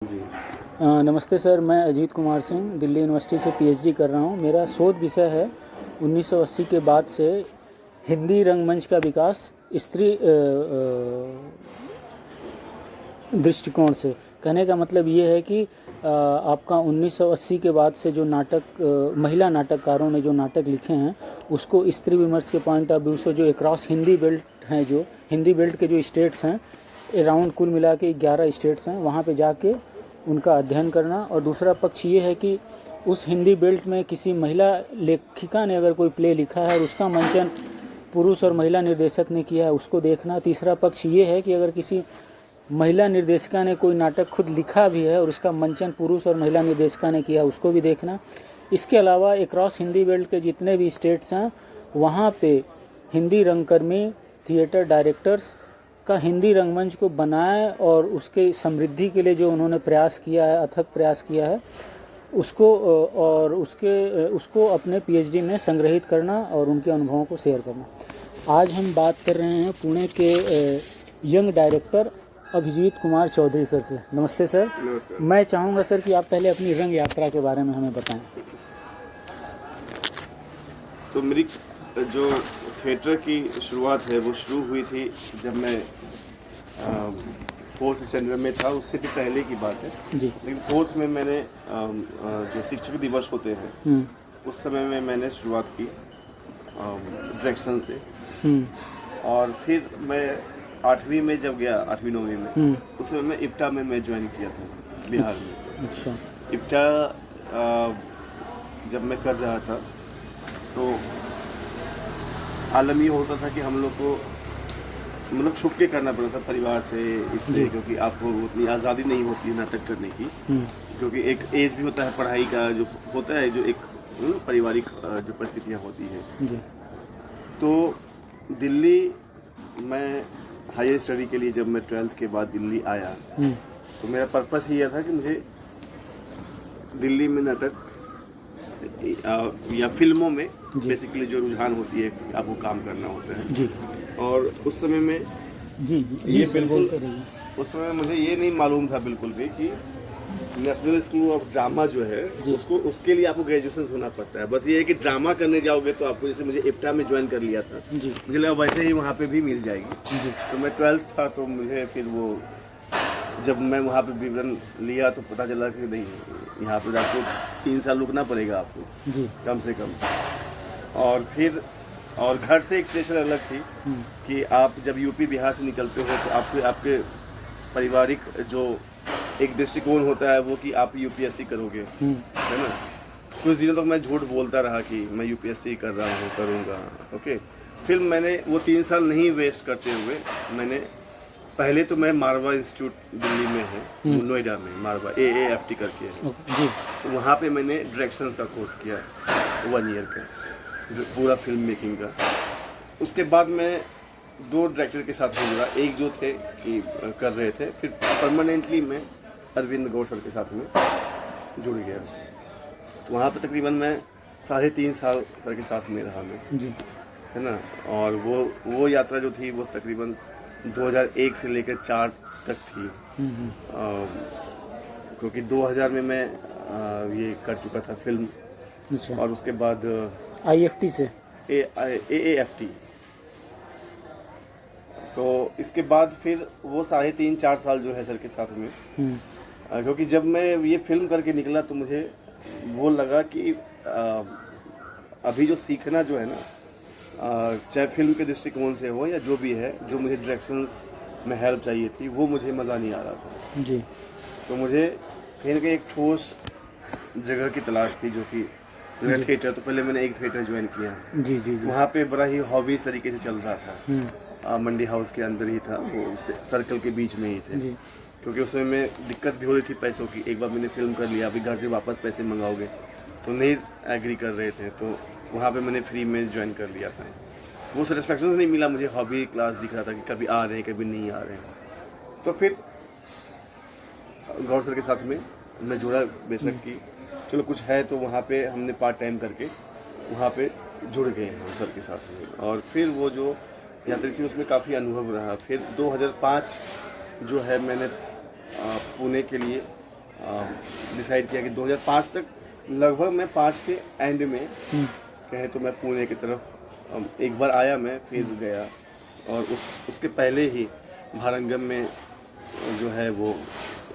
जी। नमस्ते सर, मैं अजीत कुमार सिंह दिल्ली यूनिवर्सिटी से पीएचडी कर रहा हूँ। मेरा शोध विषय है 1980 के बाद से हिंदी रंगमंच का विकास स्त्री दृष्टिकोण से। कहने का मतलब ये है कि आपका 1980 के बाद से जो नाटक महिला नाटककारों ने जो नाटक लिखे हैं उसको स्त्री विमर्श के पॉइंट ऑफ व्यू से जो अक्रॉस हिंदी बेल्ट हैं, जो हिंदी बेल्ट के जो स्टेट्स हैं, अराउंड कुल मिला के 11 स्टेट्स हैं, वहाँ पे जाके उनका अध्ययन करना। और दूसरा पक्ष ये है कि उस हिंदी बेल्ट में किसी महिला लेखिका ने अगर कोई प्ले लिखा है और उसका मंचन पुरुष और महिला निर्देशक ने किया है, उसको देखना। तीसरा पक्ष ये है कि अगर किसी महिला निर्देशिका ने कोई नाटक खुद लिखा भी है और उसका मंचन पुरुष और महिला निर्देशिका ने किया, उसको भी देखना। इसके अलावा अक्रॉस हिंदी बेल्ट के जितने भी स्टेट्स हैं वहाँ पे हिंदी रंगकर्मी, थिएटर डायरेक्टर्स का हिंदी रंगमंच को बनाए और उसके समृद्धि के लिए जो उन्होंने प्रयास किया है, अथक प्रयास किया है, उसको अपने पीएचडी में संग्रहित करना और उनके अनुभवों को शेयर करना। आज हम बात कर रहे हैं पुणे के young director Abhijit Kumar Chaudhary sir से। नमस्ते सर। नमस्कार। मैं चाहूँगा सर कि आप पहले अपनी रंग यात्रा के बारे में हमें बताएं। तो मेरी जो थिएटर की शुरुआत है वो शुरू हुई थी जब मैं 4th स्टैंडर्ड में था। उससे भी पहले की बात है जी। लेकिन 4th में मैंने जो शिक्षक दिवस होते हैं उस समय में मैंने शुरुआत की डायरेक्शन से। और फिर मैं 8वीं में जब गया, 8वीं 9वीं में, उस समय मैं इप्टा में मैं ज्वाइन किया था बिहार में। अच्छा। इप्टा जब मैं कर रहा था तो आलम ये होता था कि हम लोग को मतलब छुप के करना पड़ता था परिवार से, इसलिए क्योंकि आपको उतनी आज़ादी नहीं होती नाटक करने की, क्योंकि एक एज भी होता है पढ़ाई का जो होता है, जो एक पारिवारिक जो परिस्थितियाँ होती हैं। तो दिल्ली मैं हायर स्टडी के लिए जब मैं 12th के बाद दिल्ली आया तो मेरा पर्पस ही यह था कि मुझे दिल्ली में नाटक या फिल्मों में बेसिकली जो रुझान होती है आपको काम करना होता है। जी। और उस समय में ये बिल्कुल उस समय मुझे ये नहीं मालूम था बिल्कुल भी कि नेशनल स्कूल ऑफ ड्रामा जो है उसके लिए आपको ग्रेजुएशन होना पड़ता है। बस ये है कि ड्रामा करने जाओगे तो आपको, जैसे मुझे इप्टा में ज्वाइन कर लिया था, मुझे लगा वैसे ही वहाँ पे भी मिल जाएगी। तो मैं 12th था तो मुझे फिर वो जब मैं वहाँ पे विवरण लिया तो पता चला कि नहीं, यहाँ पे आपको 3 साल रुकना पड़ेगा आपको जी, कम से कम। और फिर घर से एक प्रेशर अलग थी कि आप जब यूपी बिहार से निकलते हो तो आपके पारिवारिक जो एक दृष्टिकोण होता है वो कि आप यूपीएससी करोगे, है ना। कुछ दिनों तक मैं झूठ बोलता रहा कि मैं यूपीएससी कर रहा हूँ, करूँगा। ओके। फिर मैंने वो 3 साल नहीं वेस्ट करते हुए मैंने पहले तो मैं मारवा इंस्टीट्यूट दिल्ली में है, नोएडा में मारवा AAFT करके है जी। तो वहाँ पे मैंने डायरेक्शन का कोर्स किया 1 ईयर का, पूरा फिल्म मेकिंग का। उसके बाद मैं 2 डायरेक्टर के साथ जुड़ा, एक जो थे कि कर रहे थे, फिर परमानेंटली मैं अरविंद गौड़ सर के साथ में जुड़ गया। वहाँ पे तकरीबन मैं 3.5 साल सर के साथ में रहा मैं जी, है ना। और वो यात्रा जो थी वो तकरीबन 2001 से लेकर 4 तक थी, क्योंकि 2000 में मैं ये कर चुका था फिल्म। अच्छा। और उसके बाद IFT से AAFT। तो इसके बाद फिर वो 3.5-4 साल जो है सर के साथ में, क्योंकि जब मैं ये फिल्म करके निकला तो मुझे वो लगा कि अभी जो सीखना जो है ना, चाहे फिल्म के दृष्टिकोण से हो या जो भी है, जो मुझे डायरेक्शंस में हेल्प चाहिए थी वो मुझे मज़ा नहीं आ रहा था जी। तो मुझे कहीं ना कहीं एक ठोस जगह की तलाश थी, जो कि थिएटर। तो पहले मैंने एक थिएटर ज्वाइन किया जी जी, वहाँ पे बड़ा ही हॉबी तरीके से चल रहा था। मंडी हाउस के अंदर ही था, वो सर्कल के बीच में ही थे जी। क्योंकि उसमें मैं दिक्कत भी हो रही थी पैसों की। एक बार मैंने फिल्म कर लिया, अभी घर से वापस पैसे मंगाओगे तो नहीं एग्री कर रहे थे, तो वहाँ पे मैंने फ्री में ज्वाइन कर लिया था। वो सेटिस्फैक्शन नहीं मिला मुझे, हॉबी क्लास दिख रहा था कि कभी आ रहे हैं कभी नहीं आ रहे हैं। तो फिर गौर सर के साथ में मैं जुड़ा, बेशक कि चलो कुछ है, तो वहाँ पे हमने पार्ट टाइम करके वहाँ पे जुड़ गए हैं सर के साथ में। और फिर वो जो यात्रा थी उसमें काफ़ी अनुभव रहा। फिर 2005 जो है मैंने पुणे के लिए डिसाइड किया कि 2005 तक लगभग मैं 5 के एंड में कहे तो मैं पुणे की तरफ एक बार आया, मैं फिर गया, और उसके पहले ही भारंगम में जो है वो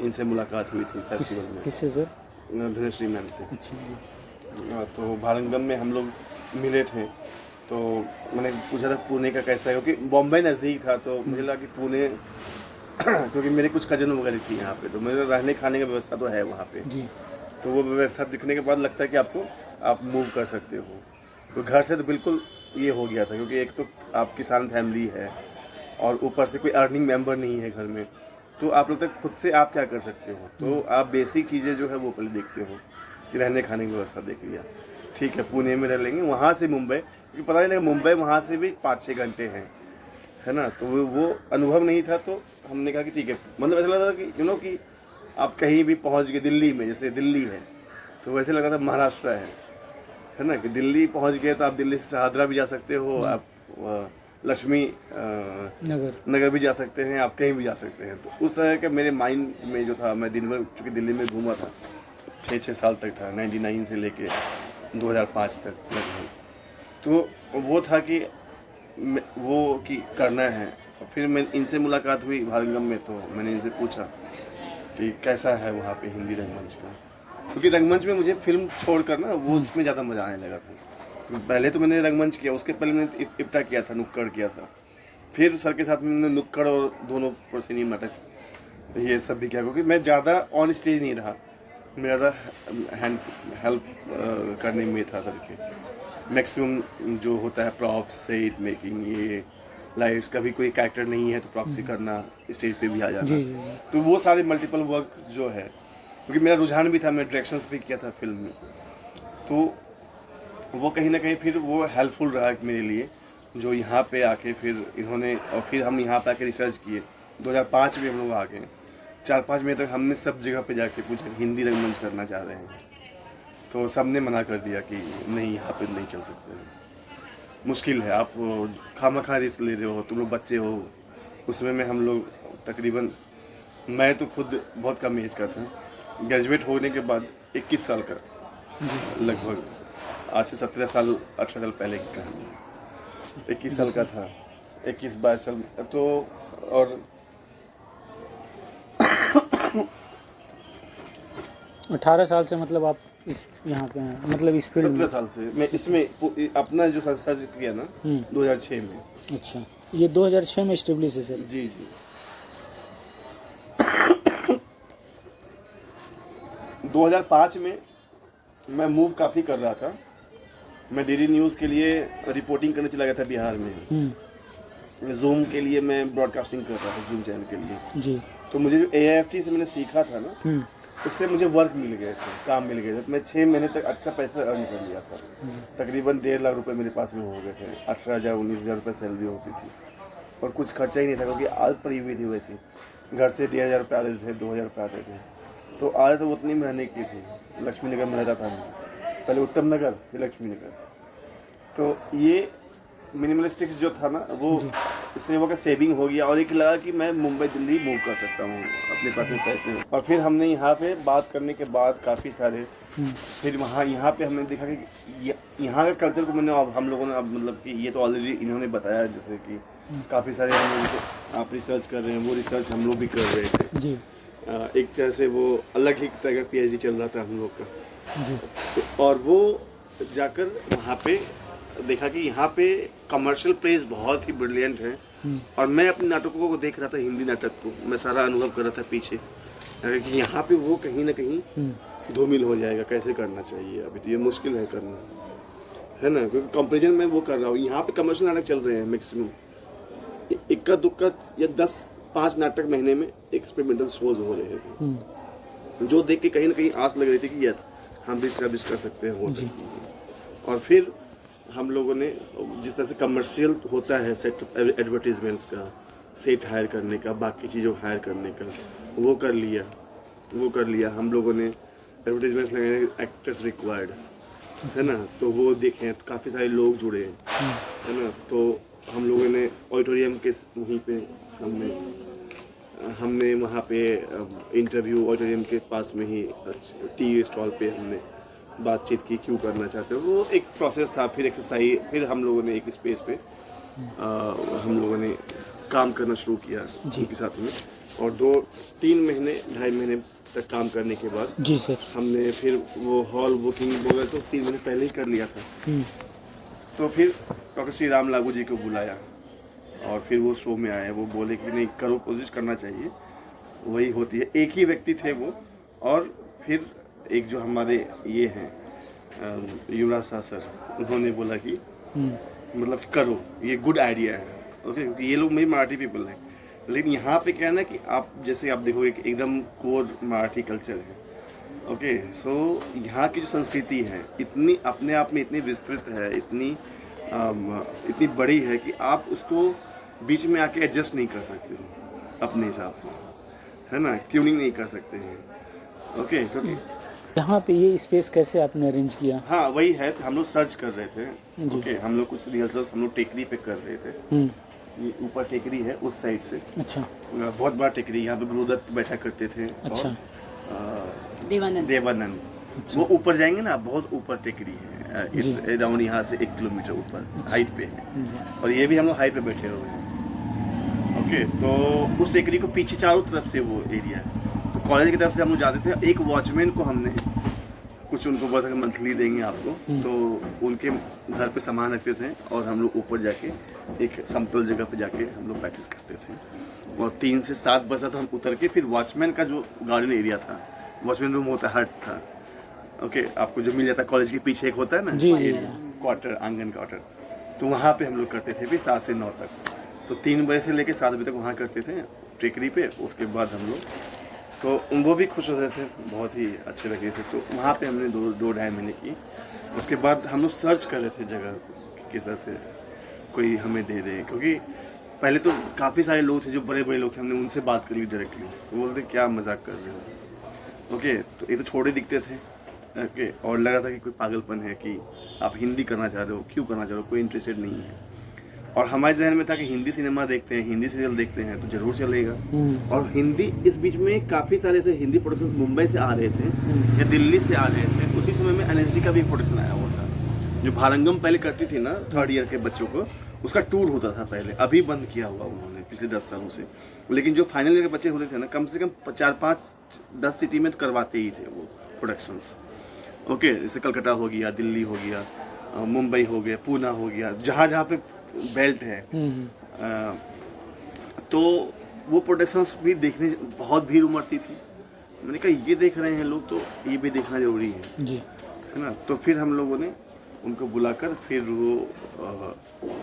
इनसे मुलाकात हुई थी फेस्टिवल में। किससे सर? धनश्री मैम से। अच्छा। तो भारंगम में हम लोग मिले थे, तो मैंने पूछा था पुणे का कैसा है, क्योंकि बॉम्बे नज़दीक था, तो मुझे लगा कि पुणे क्योंकि मेरे कुछ कजन वगैरह थी यहाँ पे, तो मेरे रहने खाने की व्यवस्था तो है वहाँ पे जी। तो वो व्यवस्था दिखने के बाद लगता है कि आप मूव कर सकते हो। तो घर से तो बिल्कुल ये हो गया था, क्योंकि एक तो आप किसान फैमिली है और ऊपर से कोई अर्निंग मेंबर नहीं है घर में, तो आप लगता है खुद से आप क्या कर सकते हो, तो आप बेसिक चीज़ें जो है वो पहले देखते हो कि रहने खाने की व्यवस्था देख लिया, ठीक है पुणे में रह लेंगे, वहाँ से मुंबई, क्योंकि पता नहीं लगा मुंबई वहाँ से भी 5-6 घंटे हैं, है ना, तो वो अनुभव नहीं था, तो हमने कहा कि ठीक है, मतलब ऐसा लगा था कि कि आप कहीं भी पहुँच गए दिल्ली में, जैसे दिल्ली है तो वैसे लगा था महाराष्ट्र है ना, कि दिल्ली पहुँच गए तो आप दिल्ली से शहादरा भी जा सकते हो, आप लक्ष्मी नगर भी जा सकते हैं, आप कहीं भी जा सकते हैं। तो उस तरह के मेरे माइंड में जो था, मैं दिन भर चूँकि दिल्ली में घूमा था 6 साल तक था, 99 से लेके 2005 तक लगभग, तो वो था कि वो कि करना है। और फिर मैं इनसे मुलाकात हुई भारंगम में, तो मैंने इनसे पूछा कि कैसा है वहाँ पे हिंदी रंगमंच का, क्योंकि रंगमंच में मुझे फिल्म छोड़कर ना वो उसमें ज़्यादा मज़ा आने लगा था। पहले तो मैंने रंगमंच किया, उसके पहले मैंने इप्टा किया था, नुक्कड़ किया था, फिर सर के साथ में मैंने नुक्कड़ और दोनों सिनेमा नाटक ये सब भी किया, क्योंकि मैं ज़्यादा ऑन स्टेज नहीं रहा, मैं ज़्यादा हेल्प करने में था सर के। मैक्सिमम जो होता है प्रॉप्स, सेट मेकिंग, ये लाइट्स, कभी कोई कैरेक्टर नहीं है तो प्रॉक्सी करना, स्टेज पे भी आ जाना, तो वो सारे मल्टीपल वर्क जो है, क्योंकि मेरा रुझान भी था, मैं डायरेक्शंस भी किया था फिल्म में, तो वो कहीं ना कहीं फिर वो हेल्पफुल रहा मेरे लिए, जो यहाँ पे आके फिर इन्होंने, और फिर हम यहाँ पे आके रिसर्च किए, 2005 में हम लोग आ गए, 4-5 महीने तक हमने सब जगह पे जाके पूछा हिंदी रंगमंच करना चाह रहे हैं, तो सब ने मना कर दिया कि नहीं यहाँ पे नहीं चल सकते, मुश्किल है, आप खामखा रिस्क ले रहे हो, तुम लोग बच्चे हो। उसमें में हम लोग तकरीबन, मैं तो खुद बहुत कम एज का था, ग्रेजुएट होने के बाद 21 साल का, लगभग आज से 17 साल 18 साल पहले की कहानी, 21 साल का था, 21-22 साल तो, और 18 साल से मतलब आप इस यहाँ पे हैं, मतलब इस फील्ड में? 17 साल से मैं इसमें अपना जो संस्था किया ना 2006 में। अच्छा, ये 2006 में एस्टेब्लिश है सर? जी जी। 2005 में मैं मूव काफ़ी कर रहा था, मैं डीडी न्यूज़ के लिए रिपोर्टिंग करने चला गया था बिहार में, जूम के लिए मैं ब्रॉडकास्टिंग कर रहा था, जूम चैनल के लिए जी। तो मुझे जो AIFT से मैंने सीखा था ना, उससे मुझे वर्क मिल गए थे, काम मिल गए थे, मैं 6 महीने तक अच्छा पैसा अर्न कर लिया था, तकरीबन 1.5 लाख रुपए मेरे पास में हो गए थे, 18,000-19,000 रुपये सैलरी होती थी, और कुछ खर्चा ही नहीं था, क्योंकि आदत पड़ी हुई थी, वैसे घर से 1,500 रुपये आते थे, 2,000 रुपये आते थे, तो आदत तो उतनी में रहने की थी। लक्ष्मी नगर में रहता था मैं, पहले उत्तम नगर, फिर लक्ष्मी नगर, तो ये मिनिमलिस्टिक्स जो था ना, वो इससे वो का सेविंग हो गया, और एक लगा कि मैं मुंबई दिल्ली मूव कर सकता हूँ अपने पास में पैसे। और फिर हमने यहाँ पे बात करने के बाद काफ़ी सारे, फिर यहाँ पे हमने देखा कि यहाँ का कल्चर को मैंने हम लोगों ने, अब मतलब कि ये तो ऑलरेडी इन्होंने बताया, जैसे कि काफ़ी सारे हम लोग आप रिसर्च कर रहे हैं, वो रिसर्च हम लोग भी कर रहे थे जी। एक तरह से वो अलग ही तरह का PhD चल रहा था हम लोग का जी। तो और वो जाकर वहाँ पे देखा कि यहाँ पे कमर्शियल प्लेस बहुत ही ब्रिलियंट है, और मैं अपने नाटकों को देख रहा था, हिंदी नाटक को मैं सारा अनुभव कर रहा था पीछे, कि यहाँ पे वो कहीं ना कहीं धूमिल हो जाएगा, कैसे करना चाहिए, अभी तो ये मुश्किल है करना, है ना, क्योंकि कंपेरिजन में वो कर रहा हूँ। यहाँ पे कमर्शियल नाटक चल रहे हैं मैक्सिमम, इक्का दुक्का या 10-5 नाटक महीने में एक्सपेरिमेंटल शोज हो रहे थे, जो देख के कहीं ना कहीं आस लग रही थी कि यस हम भी स्टैब्लिश कर सकते हैं, हो सकती है। और फिर हम लोगों ने जिस तरह से कमर्शियल होता है सेट एडवर्टीजमेंट्स का, सेट हायर करने का, बाकी चीज़ों हायर करने का, वो कर लिया हम लोगों ने। एडवर्टीजमेंट्स लगाने, एक्टर्स रिक्वायर्ड, है ना, तो वो देखें तो काफ़ी सारे लोग जुड़े हैं, है ना, तो हम लोगों ने ऑडिटोरियम के वहीं पे हमने हमने वहाँ पे इंटरव्यू ऑडिटोरियम के पास में ही टी स्टॉल पे हमने बातचीत की, क्यों करना चाहते हो। वो एक प्रोसेस था, फिर एक्सरसाइज, फिर हम लोगों ने एक स्पेस पे हम लोगों ने काम करना शुरू किया उनके साथ में, और 2-3 महीने 2.5 महीने तक काम करने के बाद जी सर, हमने फिर वो हॉल बुकिंग वगैरह तो 3 महीने पहले ही कर लिया था। तो फिर डॉक्टर श्री राम लागू जी को बुलाया और फिर वो शो में आए। वो बोले कि नहीं करो, कोशिश करना चाहिए, वही होती है। एक ही व्यक्ति थे वो, और फिर एक जो हमारे ये हैं युवराज शाह सर, उन्होंने बोला कि मतलब करो, ये गुड आइडिया है। ओके, क्योंकि ये लोग मेरी मराठी पीपल हैं, लेकिन यहाँ पे क्या है ना कि आप जैसे आप देखोगे कि एकदम कोर मराठी कल्चर है। ओके, सो यहाँ की जो संस्कृति है इतनी अपने आप में इतनी विस्तृत है, इतनी बड़ी है कि आप उसको बीच में आके एडजस्ट नहीं कर सकते हो अपने हिसाब से, है ना, ट्यूनिंग नहीं कर सकते हैं। ओके, क्योंकि यहाँ पे ये स्पेस कैसे आपने अरेंज किया? हाँ वही है, तो हम लोग सर्च कर रहे थे। ओके, हम लोग कुछ रिहर्सल्स हम लोग टेकरी पे कर रहे थे। ये ऊपर टेकरी है उस साइड से, अच्छा, बहुत बड़ा टेकरी, यहाँ पे गुरुदत्त बैठा करते थे। अच्छा, और अच्छा। देवानंद वो ऊपर जाएंगे ना, बहुत ऊपर टेकरी है, इस अराउंड यहाँ से 1 किलोमीटर ऊपर हाइट पे है, और ये भी हम लोग हाइट पे बैठे हुए हैं। ओके, तो उस टेकरी को पीछे चारों तरफ से वो एरिया है। तो कॉलेज की तरफ से हम लोग जाते थे, एक वॉचमैन को हमने कुछ उनको बोला था कि मंथली देंगे आपको, तो उनके घर पे सामान रखते थे और हम लोग ऊपर जाके एक समतल जगह पे जाके हम लोग प्रैक्टिस करते थे। और 3 से 7 बजे तो हम उतर के फिर वॉचमैन का जो गार्डन एरिया था, वॉचमैन रूम होता है, हट था। ओके, आपको जो मिल जाता है कॉलेज के पीछे एक होता है ना क्वार्टर, आंगन क्वार्टर, तो वहाँ पे हम लोग करते थे फिर 7 से 9 तक। तो 3 बजे से लेके 7 बजे तक वहाँ करते थे टेकरी पे। उसके बाद हम लोग, तो वो भी खुश होते थे, बहुत ही अच्छे लगे थे। तो वहाँ पे हमने 2-2.5 महीने की। उसके बाद हम लोग सर्च कर रहे थे जगह किस तरह से कोई हमें दे दे, क्योंकि पहले तो काफ़ी सारे लोग थे जो बड़े बड़े लोग थे, हमने उनसे बात करी डायरेक्टली, तो बोलते क्या मजाक कर रहे हो। ओके, तो ये तो छोटे दिखते थे। ओके, और लगा था कि कोई पागलपन है कि आप हिंदी करना चाह रहे हो, क्यों करना चाह रहे हो, कोई इंटरेस्टेड नहीं है। और हमारे जहन में था कि हिंदी सिनेमा देखते हैं, हिंदी सीरियल देखते हैं तो जरूर चलेगा। और हिंदी, इस बीच में काफ़ी सारे ऐसे हिंदी प्रोडक्शंस मुंबई से आ रहे थे या दिल्ली से आ रहे थे। उसी समय में एनएसडी का भी एक प्रोडक्शन आया हुआ था, जो भारंगम पहले करती थी ना 3rd ईयर के बच्चों को, उसका टूर होता था पहले, अभी बंद किया हुआ उन्होंने पिछले 10 सालों से। लेकिन जो फाइनल ईयर के बच्चे होते थे ना, कम से कम 4-5-10 सिटी में तो करवाते ही थे वो प्रोडक्शंस। ओके, जैसे कलकत्ता हो गया, दिल्ली हो गया, मुंबई हो गया, पूना हो गया, जहाँ जहाँ पे बेल्ट है। तो वो प्रोडक्शंस भी देखने बहुत भीड़ उमड़ती थी। मैंने कहा ये देख रहे हैं लोग तो ये भी देखना जरूरी है जी, है ना। तो फिर हम लोगों ने उनको बुलाकर, फिर वो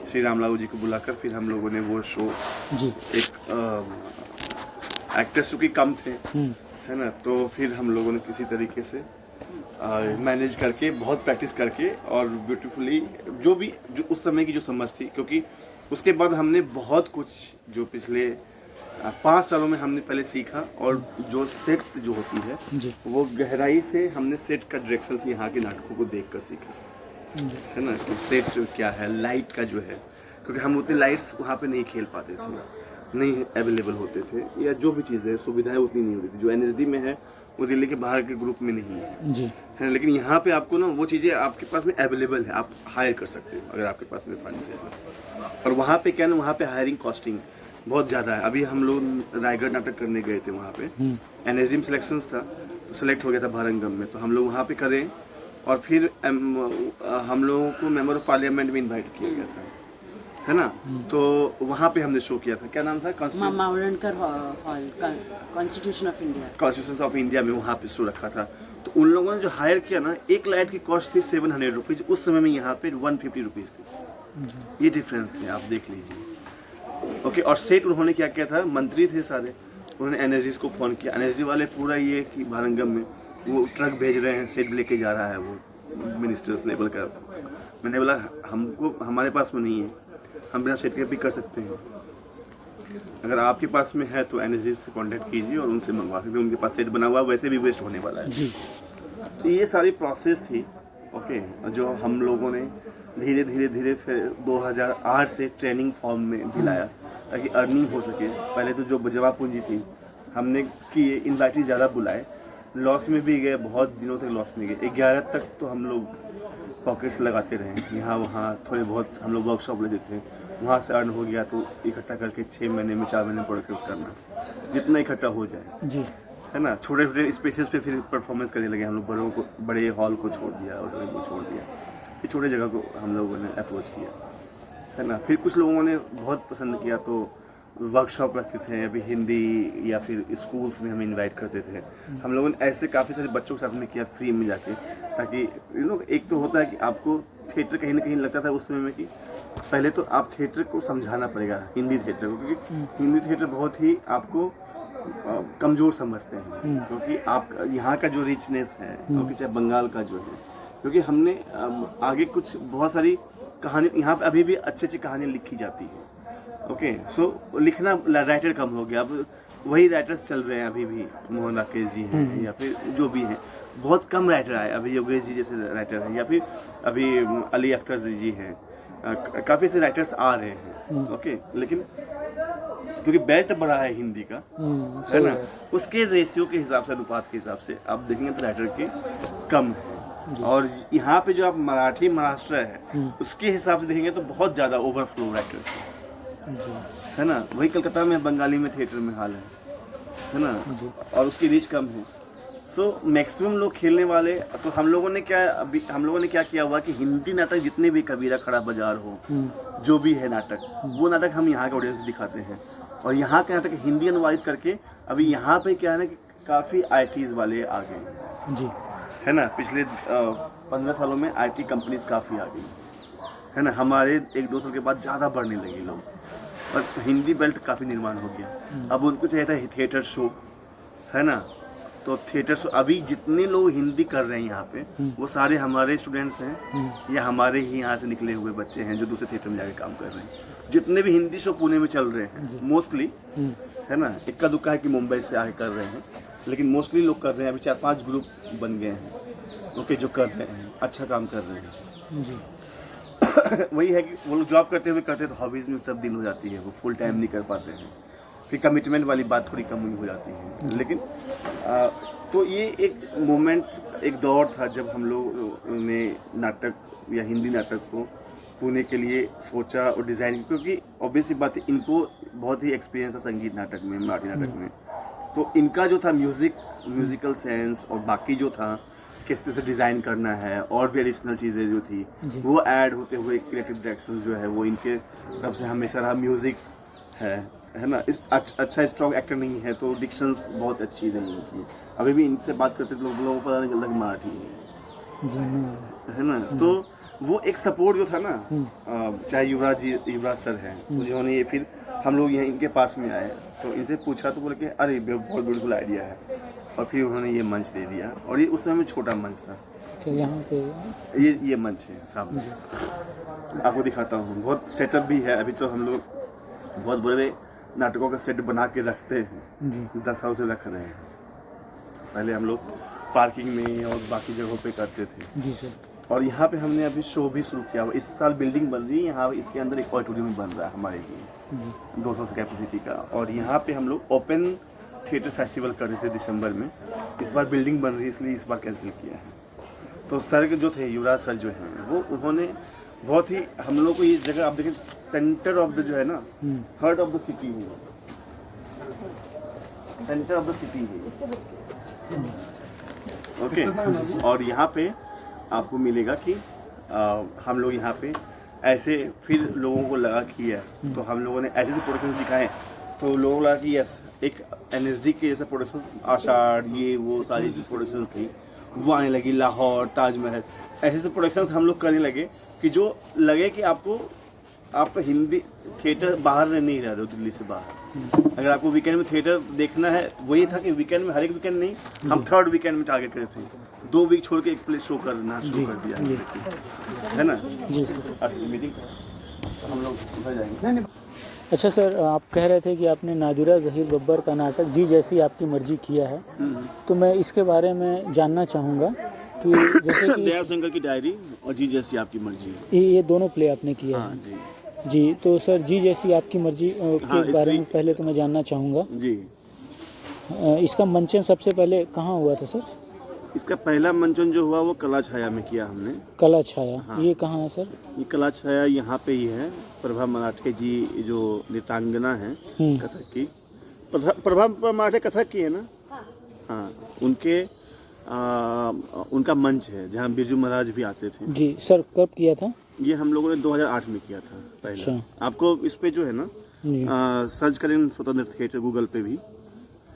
श्री राम लागू जी को बुलाकर, फिर हम लोगों ने वो शो जी, एक एक्टर्स की कम थे, है ना, तो फिर हम लोगों ने किसी तरीके से मैनेज करके, बहुत प्रैक्टिस करके और ब्यूटीफुली, जो उस समय की जो समझ थी, क्योंकि उसके बाद हमने बहुत कुछ जो पिछले 5 सालों में हमने पहले सीखा, और जो सेट जो होती है जी, वो गहराई से हमने सेट का डायरेक्शन यहाँ के नाटकों को देख कर सीखा, है ना, कि सेट जो क्या है, लाइट का जो है, क्योंकि हम उतने लाइट्स वहाँ पे नहीं खेल पाते थे, नहीं अवेलेबल होते थे, या जो भी चीज़ें सुविधाएं उतनी नहीं होती थी। जो एनएसडी में है वो दिल्ली के बाहर के ग्रुप में नहीं है जी, है, लेकिन यहाँ पे आपको ना वो चीज़ें आपके पास में अवेलेबल है, आप हायर कर सकते हो अगर आपके पास में फंड है। और वहाँ पे क्या ना, वहाँ पे हायरिंग कॉस्टिंग बहुत ज़्यादा है। अभी हम लोग रायगढ़ नाटक करने गए थे, वहाँ पे एनएसडी में सिलेक्शंस था, तो सिलेक्ट हो गया था भारंगम में, तो हम लोग वहाँ पे करें, और फिर हम लोगों को मेंबर ऑफ पार्लियामेंट में इन्वाइट किया गया था, है ना। तो वहाँ पे हमने शो किया था, क्या नाम था, Mavalankar hall, constitution of India, constitution of India में वहाँ पे शो रखा था। तो उन लोगों ने जो हायर किया ना, 1 लाइट की कॉस्ट थी 700 रुपीज़, उस समय में यहाँ पे 150 रुपीज़ थी। ये डिफरेंस थे, आप देख लीजिए। ओके, और सेट उन्होंने क्या किया था, मंत्री थे सारे, उन्होंने एनएसजी को फ़ोन किया, एनएसजी वाले पूरा ये कि भारंगम में वो ट्रक भेज रहे हैं, सेट लेके जा रहा है वो मिनिस्टर्स लेवल का। मैंने बोला हमको, हमारे पास में नहीं है, हम बिना सेट के भी कर सकते हैं, अगर आपके पास में है तो एनएसजी से कांटेक्ट कीजिए और उनसे मंगवा सकते हैं, उनके पास सेट बना हुआ, वैसे भी वेस्ट होने वाला है। तो ये सारी प्रोसेस थी। ओके, जो हम लोगों ने धीरे धीरे धीरे फिर 2008 से ट्रेनिंग फॉर्म में दिलाया, ताकि अर्निंग हो सके। पहले तो जो जमा पूंजी थी हमने किए, इन्वाइटी ज़्यादा बुलाए, लॉस में भी गए, बहुत दिनों तक लॉस में गए। 11 तक तो हम लोग पॉकेट्स लगाते रहे, यहाँ वहाँ थोड़े बहुत हम लोग वर्कशॉप ले देते हैं, वहाँ से अर्न हो गया तो इकट्ठा करके 6 महीने में 4 महीने प्रोडक्ट्स करना, जितना इकट्ठा हो जाए जी, है ना। छोटे छोटे स्पेसेस पे फिर परफॉर्मेंस करने लगे हम लोग, बड़े हॉल को छोड़ दिया और को छोड़ दिया, फिर छोटे जगह को हम लोगों ने अप्रोच किया, है ना। फिर कुछ लोगों ने बहुत पसंद किया तो वर्कशॉप रखते थे, अभी हिंदी या फिर स्कूल्स में हम इनवाइट करते थे। हम लोगों ने ऐसे काफ़ी सारे बच्चों के साथ में किया फ्री में जाके, ताकि एक तो होता है कि आपको थिएटर कहीं ना कहीं लगता था उस समय में कि पहले तो आप थिएटर को समझाना पड़ेगा, हिंदी थिएटर को, क्योंकि हिंदी थिएटर बहुत ही आपको कमज़ोर समझते हैं, क्योंकि आप यहाँ का जो रिचनेस है, क्योंकि चाहे बंगाल का जो है, क्योंकि हमने आगे कुछ बहुत सारी कहानी यहाँ पे अभी भी अच्छी अच्छी कहानियाँ लिखी जाती है। ओके, सो लिखना राइटर कम हो गया, अब वही राइटर्स चल रहे हैं अभी भी, मोहन राकेश जी हैं या फिर जो भी हैं, बहुत कम राइटर आए अभी, योगेश जी जैसे राइटर हैं या फिर अभी अली अख्तर जी हैं, काफ़ी से राइटर्स आ रहे हैं। ओके, लेकिन क्योंकि बेल्ट बड़ा है हिंदी का, है ना, उसके रेशियो के हिसाब से, अनुपात के हिसाब से आप देखेंगे तो राइटर के कम है। और यहाँ पे जो आप मराठी महाराष्ट्र है उसके हिसाब से देखेंगे तो बहुत ज़्यादा ओवरफ्लो राइटर्स है ना। वही कलकत्ता में बंगाली में थिएटर में हाल है ना, और उसकी रीच कम है। सो मैक्सिमम लोग खेलने वाले, तो हम लोगों ने क्या किया हुआ कि हिंदी नाटक जितने भी, कबीरा खड़ा बाजार हो, जो भी है नाटक, वो नाटक हम यहाँ के ऑडियंस को दिखाते हैं, और यहाँ के नाटक हिंदी अनुवादित करके अभी यहाँ पे क्या है ना कि काफ़ी ITs वाले आ गए हैं जी, है ना। पिछले 15 सालों में IT कंपनीज काफ़ी आ गई है ना, हमारे 1-2 साल के बाद ज़्यादा बढ़ने लगे लोग, और हिंदी बेल्ट काफ़ी निर्माण हो गया। अब उनको चाहिए था थिएटर शो, है ना, तो थिएटर शो अभी जितने लोग हिंदी कर रहे हैं यहाँ पे, वो सारे हमारे स्टूडेंट्स हैं या हमारे ही यहाँ से निकले हुए बच्चे हैं जो दूसरे थिएटर में जाके काम कर रहे हैं। जितने भी हिंदी शो पुणे में चल रहे हैं मोस्टली, है ना, इक्का दुक्का है कि मुंबई से आके कर रहे हैं, लेकिन मोस्टली लोग कर रहे हैं। अभी 4-5 ग्रुप बन गए हैं, ओके, जो कर रहे हैं, अच्छा काम कर रहे हैं जी। वही है कि वो लोग जॉब करते हुए करते तो हॉबीज़ में तब्दील हो जाती है, वो फुल टाइम नहीं कर पाते हैं, फिर कमिटमेंट वाली बात थोड़ी कम हो जाती है। लेकिन तो ये एक मोमेंट, एक दौर था जब हम लोग ने नाटक या हिंदी नाटक को पुणे के लिए सोचा और डिज़ाइन, क्योंकि ऑब्वियसली बात है, इनको बहुत ही एक्सपीरियंस था संगीत नाटक में, मराठी नाटक में, तो इनका जो था म्यूजिकल सेंस और बाकी जो था किस तरह से डिज़ाइन करना है और भी एडिशनल चीज़ें जो थी वो ऐड होते हुए क्रिएटिव डायरेक्शन जो है वो इनके तरफ से हमेशा रहा। म्यूज़िक है ना, अच्छा स्ट्रॉन्ग एक्टर नहीं है तो डिक्शंस बहुत अच्छी नहीं होती। अभी भी इनसे बात करते तो लोगों को पता नहीं चलता कि मराठी है ना। तो वो एक सपोर्ट जो था ना, चाहे युवराज सर हैं, उन्होंने ये फिर हम लोग यहाँ इनके पास में आए तो इनसे पूछा तो बोले कि अरे बहुत ब्यूटीफुल आइडिया है, और फिर उन्होंने ये मंच दे दिया, और ये उस समय छोटा मंच था। तो यहाँ पे ये मंच है सामने, आपको दिखाता हूँ। बहुत सेटअप भी है, अभी तो हम लोग बहुत बड़े नाटकों का सेट बना के रखते हैं, 10 हाउस रख रहे हैं। पहले हम लोग पार्किंग में और बाकी जगहों पे करते थे जी सर। और यहाँ पे हमने अभी शो भी शुरू किया हुआ। इस साल बिल्डिंग बन रही है यहाँ, इसके अंदर एक ऑडिटोरियम बन रहा है हमारे लिए 200 कैपेसिटी का, और यहाँ पे हम लोग ओपन थिएटर फेस्टिवल कर रहे थे दिसंबर में। इस बार बिल्डिंग बन रही है इसलिए इस बार कैंसिल किया है। तो सर जो थे, युवराज सर जो हैं, वो उन्होंने बहुत ही हम लोग को ये जगह, आप देखें सेंटर ऑफ द जो है ना, हार्ट ऑफ द सिटी है, सेंटर ऑफ द सिटी है, ओके। और यहाँ पे आपको मिलेगा कि हम लोग यहाँ पे ऐसे, फिर लोगों को लगा कि यस, तो हम लोगों ने ऐसे प्रोडक्शन दिखाए तो लोगों को लगा कि यस, एक NSD के जैसे प्रोडक्शन, आषाढ़, ये वो सारी जो प्रोडक्शंस थी वो आने लगी, लाहौर, ताजमहल, ऐसे प्रोडक्शंस हम लोग करने लगे कि जो लगे कि आप हिंदी थिएटर बाहर नहीं रह रहे हो, दिल्ली से बाहर। अगर आपको वीकेंड में थिएटर देखना है, वही था कि वीकेंड में, हर एक वीकेंड नहीं, हम 3rd वीकेंड में टारगेट करे थे, 2 वीक छोड़ के एक प्ले शो करना शुरू कर दिया है ना जी सर। अच्छा मीटिंग हम लोग उधर जाएंगे। अच्छा सर, आप कह रहे थे कि आपने नादिरा जहीर बब्बर का नाटक जी जैसी आपकी मर्जी किया है, तो मैं इसके बारे में जानना चाहूँगा कि जैसे कि दया शंकर की डायरी और जी जैसी आपकी मर्जी, ये दोनों प्ले आपने किया हाँ है, जी। जी, तो सर जी जैसी आपकी मर्जी के हाँ, बारे में इसकी- पहले तो मैं जानना चाहूँगा। जी। इसका मंचन सबसे पहले कहाँ हुआ था सर? इसका पहला मंचन जो हुआ वो कला छाया में किया हमने। कला छाया, हाँ। ये कहाँ है सर? ये कला छाया यहाँ पे ही है। प्रभा मराठे जी जो नृत्यांगना है कथक की, प्रभा मराठे कथक की है ना? हाँ, उनके उनका मंच है जहाँ बिरजू महाराज भी आते थे। जी सर, कब किया था? ये हम लोगों ने 2008 में किया था पहले। अच्छा। आपको इस पे जो है ना जी। सर्च करें स्वतंत्र थिएटर गूगल पे भी,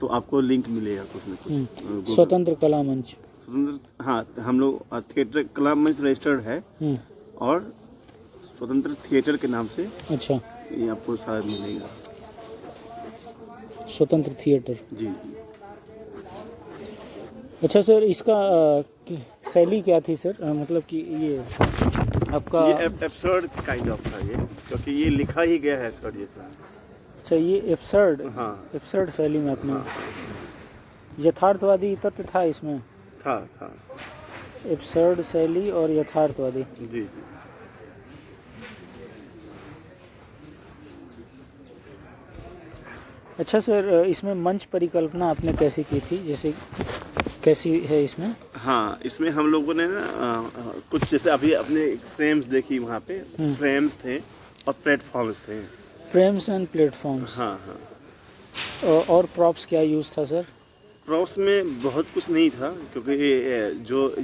तो आपको लिंक मिलेगा कुछ न कुछ। Google- स्वतंत्र कला मंच। स्वतंत्र, हाँ, हम लोग थिएटर कला मंच रजिस्टर्ड है और स्वतंत्र थिएटर के नाम से अच्छा, ये आपको सारा मिलेगा। स्वतंत्र थिएटर। जी। अच्छा सर, इसका शैली क्या थी सर? मतलब कि ये आपका ये एब्सर्ड काइंड ऑफ था ये, क्योंकि ये लिखा ही गया है एब्सर्ड जैसा। अच्छा, ये एब्सर्ड, हाँ एब्सर्ड शैली में आपने यथार्थवादी तत्व था इसमें। था। एब्सर्ड शैली और यथार्थवादी। जी जी। अच्छा सर, इसमें मंच परिकल्पना आपने कैसे की थी, जैसे कैसी है इसमें? हाँ, इसमें हम लोगों ने ना कुछ जैसे अभी अपने फ्रेम्स देखी वहाँ पे, फ्रेम्स थे और प्लेटफॉर्म्स थे। Frames and platforms. हाँ हाँ। और प्रॉप्स क्या यूज़ था सर? प्रॉप्स में बहुत कुछ नहीं था, क्योंकि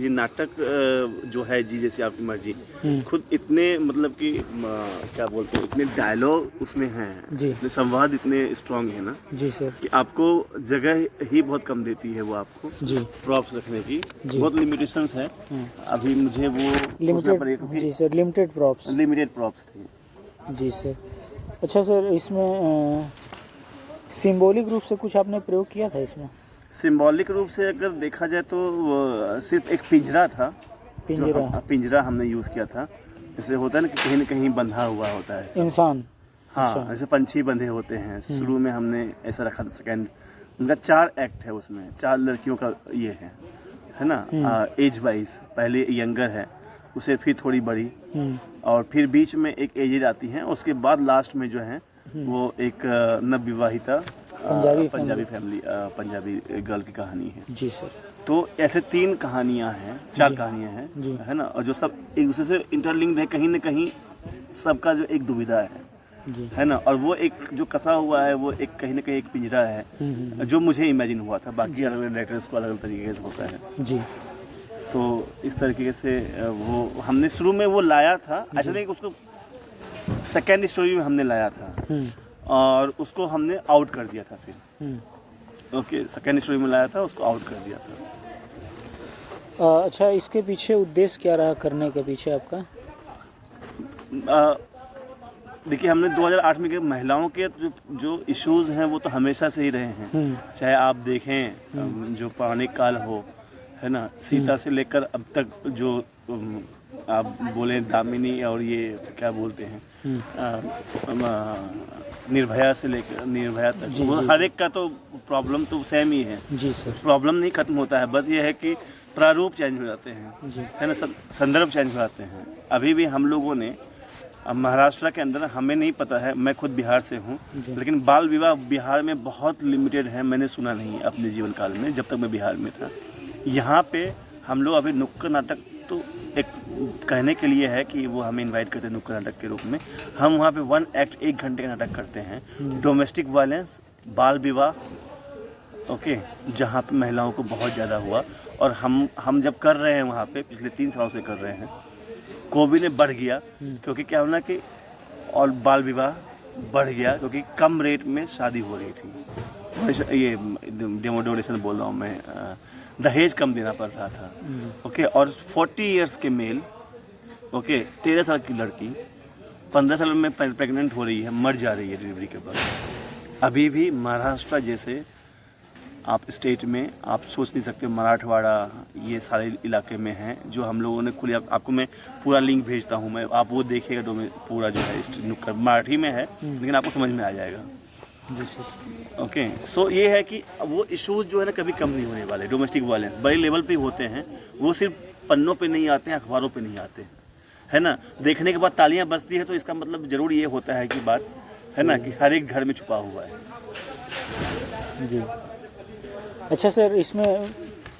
ये नाटक जो है जी जैसी आपकी मर्जी, खुद इतने मतलब कि क्या बोलते हैं, इतने डायलॉग उसमें हैं जी। इतने संवाद इतने स्ट्रांग है ना जी सर। कि आपको जगह ही बहुत कम देती है वो आपको जी प्रॉप्स रखने की। जी। बहुत लिमिटेशंस है। अभी मुझे वो सोचना पड़ेगा जी sir, limited props. Limited props थे। जी सर। अच्छा सर, इसमें सिंबॉलिक रूप से कुछ आपने प्रयोग किया था इसमें? सिंबॉलिक रूप से अगर देखा जाए तो सिर्फ एक पिंजरा था। पिंजरा। पिंजरा हमने यूज़ किया था। जैसे होता है ना कि कहीं न कहीं बंधा हुआ होता है इंसान। हाँ, अच्छा। जैसे पंछी बंधे होते हैं। शुरू में हमने ऐसा रखा था। सेकंड उनका 4 एक्ट है उसमें, 4 लड़कियों का ये है ना, एज वाइज। पहले यंगर है, उसे फिर थोड़ी बड़ी, और फिर बीच में एक एजेड आती हैं, उसके बाद लास्ट में जो है वो एक नवविवाहिता पंजाबी फैमिली पंजाबी गर्ल की कहानी है। जी सर। तो ऐसे 3 कहानियां हैं, 4 कहानियां हैं, है ना, और जो सब एक दूसरे से इंटरलिंक्ड है। कहीं न कहीं सबका जो एक दुविधा है ना, और वो एक जो कसा हुआ है वो एक कहीं न कहीं एक पिंजरा है जो मुझे इमेजिन हुआ था। बाकी अलग अलग राइटर्स को अलग अलग तरीके से होता है। जी। तो इस तरीके से वो हमने शुरू में वो लाया था। ऐसा नहीं कि उसको सेकेंड स्टोरी में हमने लाया था और उसको हमने आउट कर दिया था फिर। ओके, सेकेंड स्टोरी में लाया था, उसको आउट कर दिया था। अच्छा, इसके पीछे उद्देश्य क्या रहा करने के पीछे आपका? देखिए, हमने 2008 में के महिलाओं के जो इश्यूज हैं वो तो हमेशा से ही रहे हैं। चाहे आप देखें जो पौराणिक काल हो, है ना, सीता से लेकर अब तक जो आप बोले दामिनी और ये क्या बोलते हैं निर्भया से लेकर निर्भया तक, वो हर एक का तो प्रॉब्लम तो सेम ही है। जी सर। प्रॉब्लम नहीं खत्म होता है, बस ये है कि प्रारूप चेंज हो जाते हैं, है ना, संदर्भ चेंज हो जाते हैं। अभी भी हम लोगों ने महाराष्ट्र के अंदर, हमें नहीं पता है, मैं खुद बिहार से हूँ, लेकिन बाल विवाह बिहार में बहुत लिमिटेड है। मैंने सुना नहीं अपने जीवन काल में जब तक मैं बिहार में था। यहाँ पे हम लोग अभी नुक्कड़ नाटक तो एक कहने के लिए है कि वो हमें इनवाइट करते हैं नुक्कड़ नाटक के रूप में। हम वहाँ पे 1 एक्ट 1 घंटे का नाटक करते हैं। डोमेस्टिक वायलेंस, बाल विवाह, ओके, जहाँ पे महिलाओं को बहुत ज़्यादा हुआ। और हम जब कर रहे हैं वहाँ पे, पिछले 3 सालों से कर रहे हैं, कोविड में बढ़ गया क्योंकि क्या होना कि और बाल विवाह बढ़ गया क्योंकि कम रेट में शादी हो रही थी। ये डोनेशन बोल रहा हूँ मैं, दहेज कम देना पड़ रहा था। ओके, और 40 इयर्स के मेल, ओके, 13 साल की लड़की 15 साल में प्रेग्नेंट हो रही है, मर जा रही है डिलीवरी के बाद। अभी भी महाराष्ट्र जैसे आप स्टेट में आप सोच नहीं सकते, मराठवाड़ा ये सारे इलाके में हैं जो हम लोगों ने खुले। आपको मैं पूरा लिंक भेजता हूँ, मैं आप वो देखिएगा तो पूरा जो है नुक्कड़ मराठी में है, लेकिन आपको समझ में आ जाएगा। जी सर। ओके, सो ये है कि वो इश्यूज जो है ना कभी कम नहीं होने वाले। डोमेस्टिक वायलेंस बड़े लेवल पे होते हैं, वो सिर्फ पन्नों पे नहीं आते हैं, अखबारों पे नहीं आते हैं, है ना, देखने के बाद तालियां बजती है तो इसका मतलब जरूर ये होता है कि बात है ना कि हर एक घर में छुपा हुआ है। जी। अच्छा सर, इसमें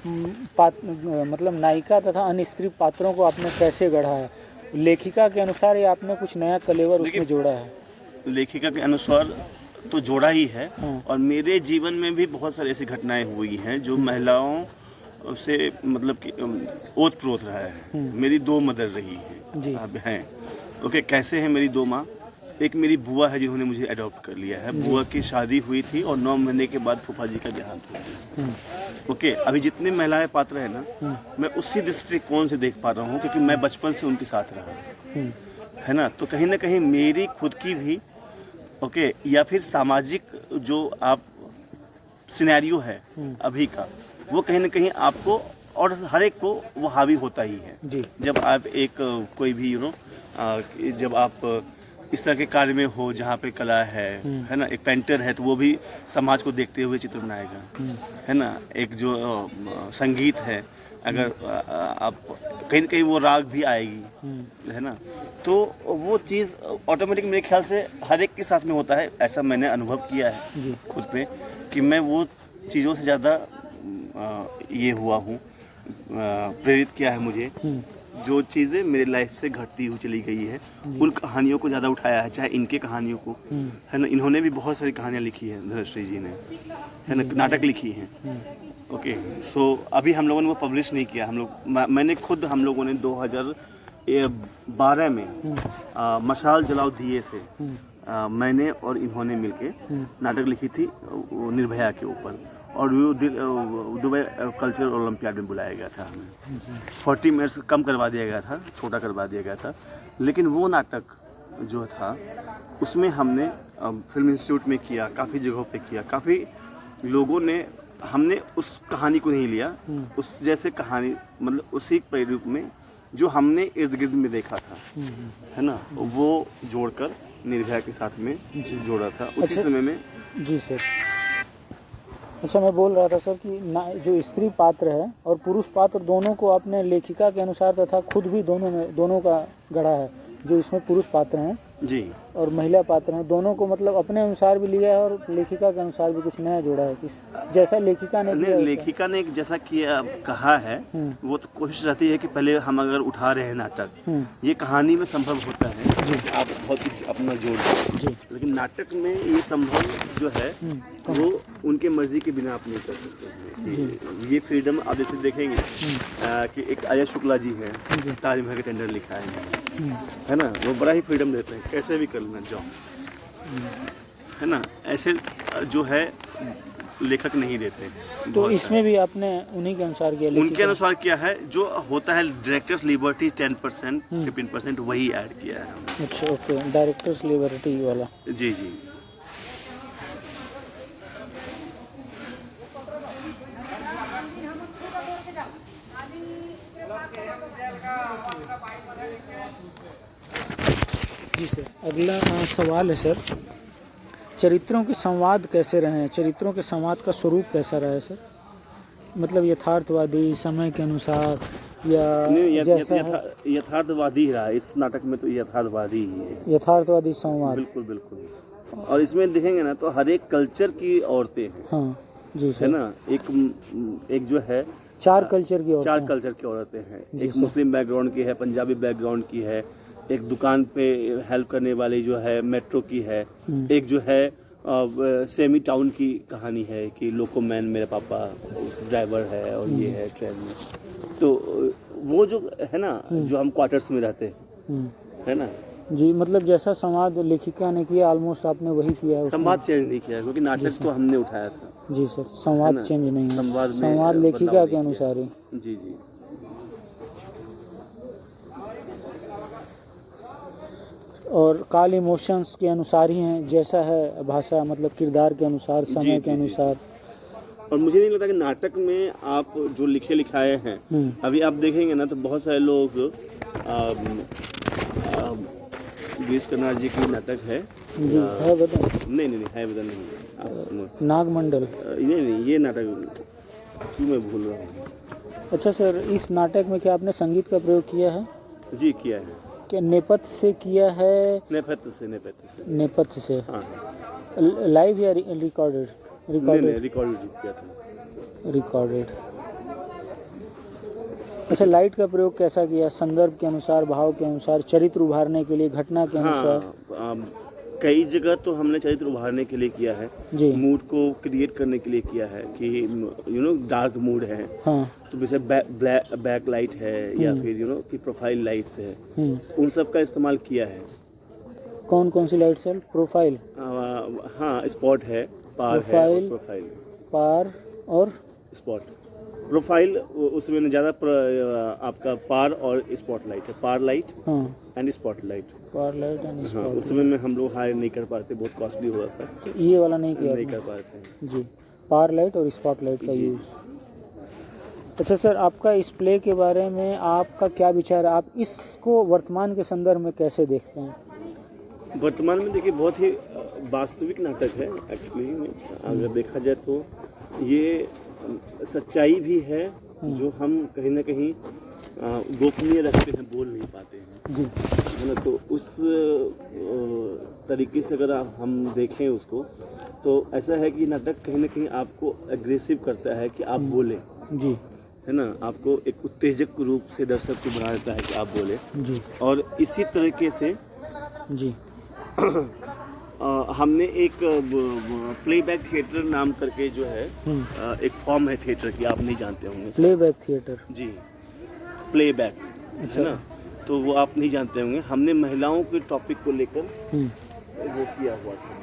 मतलब नायिका तथा अन्य स्त्री पात्रों को आपने कैसे गढ़ा है? लेखिका के अनुसार या आपने कुछ नया कलेवर उसमें जोड़ा है? लेखिका के अनुसार तो जोड़ा ही है, हाँ। और मेरे जीवन में भी बहुत सारी ऐसी घटनाएं हुई हैं जो महिलाओं से मतलब कि ओत प्रोत रहा है। मेरी 2 मदर रही जी। हैं, अब हैं। ओके, कैसे हैं मेरी 2 माँ? एक मेरी बुआ है जिन्होंने मुझे अडॉप्ट कर लिया है। बुआ की शादी हुई थी और 9 महीने के बाद फूफा जी का देहांत हो गया। ओके, अभी जितने महिलाएं पात्र है ना, मैं उसी दृष्टिकोण से देख पा रहा हूँ क्योंकि मैं बचपन से उनके साथ रहा, है ना। तो कहीं ना कहीं मेरी खुद की भी ओके या फिर सामाजिक जो आप सिनेरियो है अभी का, वो कहीं ना कहीं आपको और हर एक को वो हावी होता ही है। जी। जब आप एक कोई भी जब आप इस तरह के कार्य में हो जहाँ पे कला है ना, एक पेंटर है तो वो भी समाज को देखते हुए चित्र बनाएगा, है ना। एक जो संगीत है, अगर आप कहीं न कहीं वो राग भी आएगी, है ना, तो वो चीज़ ऑटोमेटिक मेरे ख्याल से हर एक के साथ में होता है। ऐसा मैंने अनुभव किया है खुद पे कि मैं वो चीज़ों से ज़्यादा ये हुआ हूँ, प्रेरित किया है मुझे जो चीज़ें मेरे लाइफ से घटती हुई चली गई है, उन कहानियों को ज़्यादा उठाया है, चाहे इनके कहानियों को, है ना। इन्होंने भी बहुत सारी कहानियाँ लिखी हैं, धनश्री जी ने, है ना, नाटक लिखी हैं। ओके, सो अभी हम लोगों ने वो पब्लिश नहीं किया। मैंने खुद, हम लोगों ने 2012 में मशाल जलाओ दिए से मैंने और इन्होंने मिलके नाटक लिखी थी निर्भया के ऊपर, और वो दुबई कल्चरल ओलंपियाड में बुलाया गया था हमें। 40 मिनट्स कम करवा दिया गया था, छोटा करवा दिया गया था, लेकिन वो नाटक जो था उसमें हमने फिल्म इंस्टीट्यूट में किया, काफ़ी जगहों पे किया, काफ़ी लोगों ने, हमने उस कहानी को नहीं लिया, उस जैसे कहानी मतलब उसी प्रारूप में जो हमने इर्द गिर्द में देखा था, है ना, वो जोड़कर निर्भया के साथ में जोड़ा था उसी समय में। जी सर। अच्छा, मैं बोल रहा था सर कि जो स्त्री पात्र है और पुरुष पात्र दोनों को आपने लेखिका के अनुसार तथा खुद भी दोनों का गढ़ा है। जो इसमें पुरुष पात्र हैं जी और महिला पात्र हैं, दोनों को मतलब अपने अनुसार भी लिया है और लेखिका के अनुसार भी कुछ नया जोड़ा है। किस जैसा लेखिका ने किया, लेखिका ने जैसा किया कहा है, वो तो कोशिश रहती है कि पहले हम अगर उठा रहे हैं नाटक, ये कहानी में संभव होता है आप बहुत कुछ अपना जोड़ दें, लेकिन नाटक में ये संभव जो है वो उनके मर्जी के बिना आप नहीं कर सकते। ये फ्रीडम आप जैसे देखेंगे कि एक अजय शुक्ला जी है, ताजमहल का टेंडर लिखा है ना, वो बड़ा ही फ्रीडम देते हैं, कैसे भी कर लेना जाओ, है ना। ऐसे जो है लेखक नहीं देते। तो इसमें भी आपने उन्हीं के अनुसार किया? उनके अनुसार किया है, जो होता है डायरेक्टर्स लिबर्टी 10% 15% वही ऐड किया है हमने। अच्छा, ओके, डायरेक्टर्स लिबर्टी वाला। जी जी। जी सर, अगला सवाल है सर, चरित्रों के संवाद कैसे रहे हैं? चरित्रों के संवाद का स्वरूप कैसा रहा है सर? मतलब यथार्थवादी, समय के अनुसार, या जैसा यथार्थवादी रहा है इस नाटक में, तो यथार्थवादी ही है, यथार्थवादी संवाद। बिल्कुल बिल्कुल। और इसमें देखेंगे ना तो हर एक कल्चर की औरतें हैं। हाँ जी सर, है ना। एक जो है 4 कल्चर की चार कल्चर की औरतें हैं। एक मुस्लिम बैकग्राउंड की है, पंजाबी बैकग्राउंड की है, एक दुकान पे हेल्प करने वाली जो है मेट्रो की है, एक जो है सेमी टाउन की कहानी है कि लोको मैन मेरे पापा ड्राइवर है और ये है ट्रेन में। तो वो जो है ना, जो हम क्वार्टर्स में रहते हैं, है ना जी। मतलब जैसा संवाद लेखिका ने किया ऑलमोस्ट आपने वही किया है। संवाद चेंज नहीं किया क्योंकि नाटक तो हमने उठाया था। जी सर, संवाद चेंज नहीं है, संवाद में लेखिका के अनुसार ही। जी जी। और काल इमोशंस के अनुसार ही हैं, जैसा है भाषा, मतलब किरदार के अनुसार, समय के अनुसार। और मुझे नहीं लगता कि नाटक में आप जो लिखे लिखाए हैं, अभी आप देखेंगे ना तो बहुत सारे लोग गिरीश कर्नाड जी की नाटक है जी, है बता नहीं है बता नहीं, नागमंडल नहीं ये नाटक क्यों मैं भूल रहा हूँ। अच्छा सर, इस नाटक में क्या आपने संगीत का प्रयोग किया है? जी किया है। क्या नेपथ्य से किया है? नेपथ्य से नेपथ्य से। हाँ लाइव या रिकॉर्डेड? नहीं रिकॉर्डेड किया था। रिकॉर्डेड। अच्छा, लाइट का प्रयोग कैसा किया? संदर्भ के अनुसार, भाव के अनुसार, चरित्र उभारने के लिए, घटना के अनुसार? हाँ, कई जगह तो हमने चरित्र उभारने के लिए किया है जी। मूड को क्रिएट करने के लिए किया है कि डार्क मूड है हाँ। तो जैसे बैक लाइट है या फिर कि प्रोफाइल लाइट्स है, उन सब का इस्तेमाल किया है। कौन कौन सी लाइट्स है? प्रोफाइल? हाँ, स्पॉट है, पार प्रोफाइल, है, प्रोफाइल, पार और स्पॉट। प्रोफाइल उसमें ज़्यादा आपका पार और स्पॉट लाइट है, par light and spotlight. Par light and हाँ, स्पॉट। उसमें में हम लोग हायर नहीं कर पाते, बहुत कॉस्टली हो रहा था, तो ये वाला नहीं किया? नहीं कर पाए थे जी, पार लाइट और स्पॉट लाइट का यूज़। अच्छा सर, आपका इस प्ले के बारे में आपका क्या विचार है? आप इसको वर्तमान के संदर्भ में कैसे देखते हैं? वर्तमान में देखिए बहुत ही वास्तविक नाटक है एक्चुअली। अगर देखा जाए तो ये सच्चाई भी है जो हम कहीं ना कहीं गोपनीय रखते हैं, बोल नहीं पाते हैं जी, है ना। तो उस तरीके से अगर हम देखें उसको तो ऐसा है कि नाटक कहीं ना कहीं आपको एग्रेसिव करता है कि आप बोलें जी, है ना, आपको एक उत्तेजक रूप से दर्शक को बना देता है कि आप बोले। जी, और इसी तरीके से जी, हमने एक प्लेबैक थिएटर नाम करके जो है एक फॉर्म है थिएटर की, आप नहीं जानते होंगे। Playback theatre? जी, प्लेबैक अच्छा। है ना, तो वो आप नहीं जानते होंगे। हमने महिलाओं के टॉपिक को लेकर वो किया हुआ था।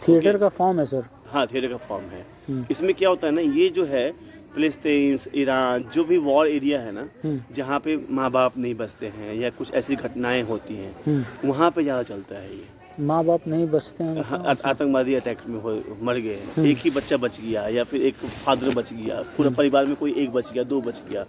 थिएटर का फॉर्म है सर? हाँ, थिएटर का फॉर्म है। इसमें क्या होता है ना, ये जो है फिलिस्तीन, ईरान, जो भी वॉर एरिया है ना, जहाँ पे माँ बाप नहीं बचते हैं या कुछ ऐसी घटनाएं होती हैं, वहाँ पे ज़्यादा चलता है ये। माँ बाप नहीं बचते हैं? आतंकवादी अटैक में मर गए हैं, एक ही बच्चा बच गया या फिर एक फादर बच गया, पूरा परिवार में कोई एक बच गया, दो बच गया,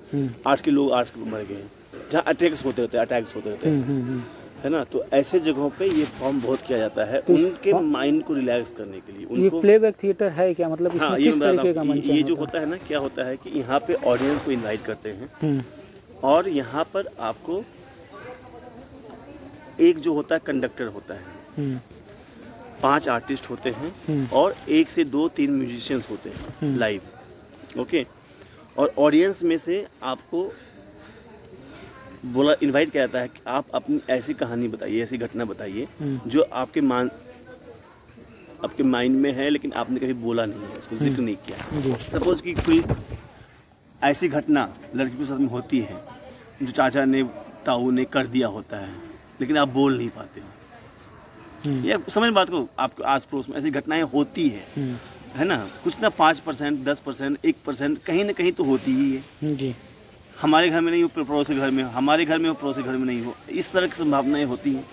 8 के लोग मर गए, जहाँ अटैक्स होते रहते हैं है ना। तो ऐसे जगहों पे ये फॉर्म बहुत किया जाता है उनके माइंड को रिलैक्स करने के लिए। ये प्लेबैक थिएटर है क्या? मतलब इसमें हाँ, किस तरीके का मंचन ये जो होता है ना, क्या होता है कि यहाँ पे ऑडियंस को इनवाइट करते हैं और यहाँ पर आपको एक जो होता है कंडक्टर होता है, 5 आर्टिस्ट होते हैं और 1 से 2-3 म्यूजिशियंस होते हैं लाइव। ओके, और ऑडियंस में से आपको बोला इनवाइट किया जाता है कि आप अपनी ऐसी कहानी बताइए, ऐसी घटना बताइए जो आपके माइंड में है लेकिन आपने कभी बोला नहीं है, उसको जिक्र नहीं किया। सपोज कि कोई ऐसी घटना लड़की के साथ में होती है जो चाचा ने, ताऊ ने कर दिया होता है लेकिन आप बोल नहीं पाते हो। ये समझ बात को, आपको आस पड़ोस में ऐसी घटनाएं होती है ना, कुछ ना 5%, 10%, 1% कहीं ना कहीं तो होती ही है जी। हमारे घर में नहीं हो, पड़ोसी घर में, हमारे घर में हो, पड़ोसी घर में नहीं हो, इस तरह की संभावनाएं होती हैं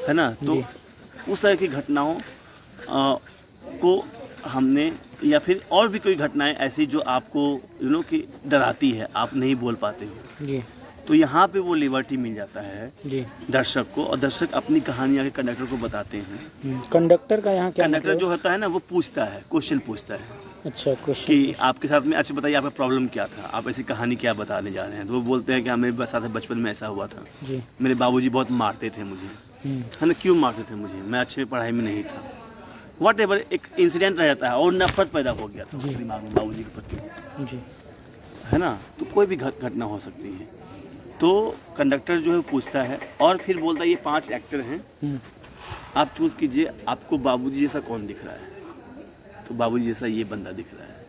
है ना। तो उस तरह की घटनाओं को हमने, या फिर और भी कोई घटनाएं ऐसी जो आपको कि डराती है, आप नहीं बोल पाते हो जी, तो यहाँ पे वो लिबर्टी मिल जाता है जी दर्शक को, और दर्शक अपनी कहानी आगे कंडक्टर को बताते हैं। कंडक्टर का यहाँ क्या? कंडक्टर जो होता है ना, वो पूछता है, क्वेश्चन पूछता है। अच्छा, क्वेश्चन कि आपके साथ में, अच्छा बताइए आपका प्रॉब्लम क्या था, आप ऐसी कहानी क्या बताने जा रहे हैं। तो वो बोलते हैं कि मेरे साथ बचपन में ऐसा हुआ था जी, मेरे बाबूजी बहुत मारते थे मुझे, है ना। क्यों मारते थे मुझे? मैं अच्छे पढ़ाई में नहीं था, वॉट एवर, एक इंसिडेंट रह जाता है और नफरत पैदा हो गया था दिमाग में बाबूजी के प्रति जी, है ना। तो कोई भी घटना हो सकती है। तो कंडक्टर जो है पूछता है और फिर बोलता है ये 5 एक्टर हैं, आप चूज़ कीजिए, आपको बाबूजी जैसा कौन दिख रहा है। तो बाबूजी जैसा ये बंदा दिख रहा है,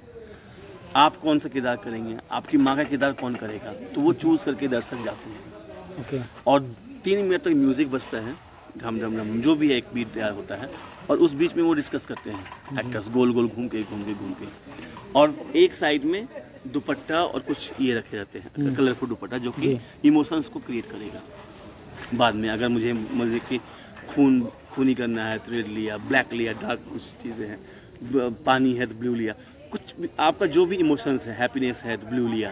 आप कौन सा किरदार करेंगे, आपकी माँ का किरदार कौन करेगा। तो वो चूज़ करके दर्शक जाते हैं। ओके, और 3 मिनट तक म्यूज़िक बजता है, धम धम धम, जो भी है एक बीट तैयार होता है, और उस बीच में वो डिस्कस करते हैं एक्टर्स, गोल गोल घूम के, और एक साइड में दुपट्टा और कुछ ये रखे रहते हैं, कलरफुल दुपट्टा, जो कि इमोशंस को क्रिएट करेगा। बाद में अगर मुझे कि खूनी करना है तो रेड लिया, ब्लैक लिया, डार्क कुछ चीज़ें हैं, पानी है तो ब्लू लिया, कुछ भी आपका जो भी इमोशंस है, हैप्पीनेस है तो ब्लू लिया।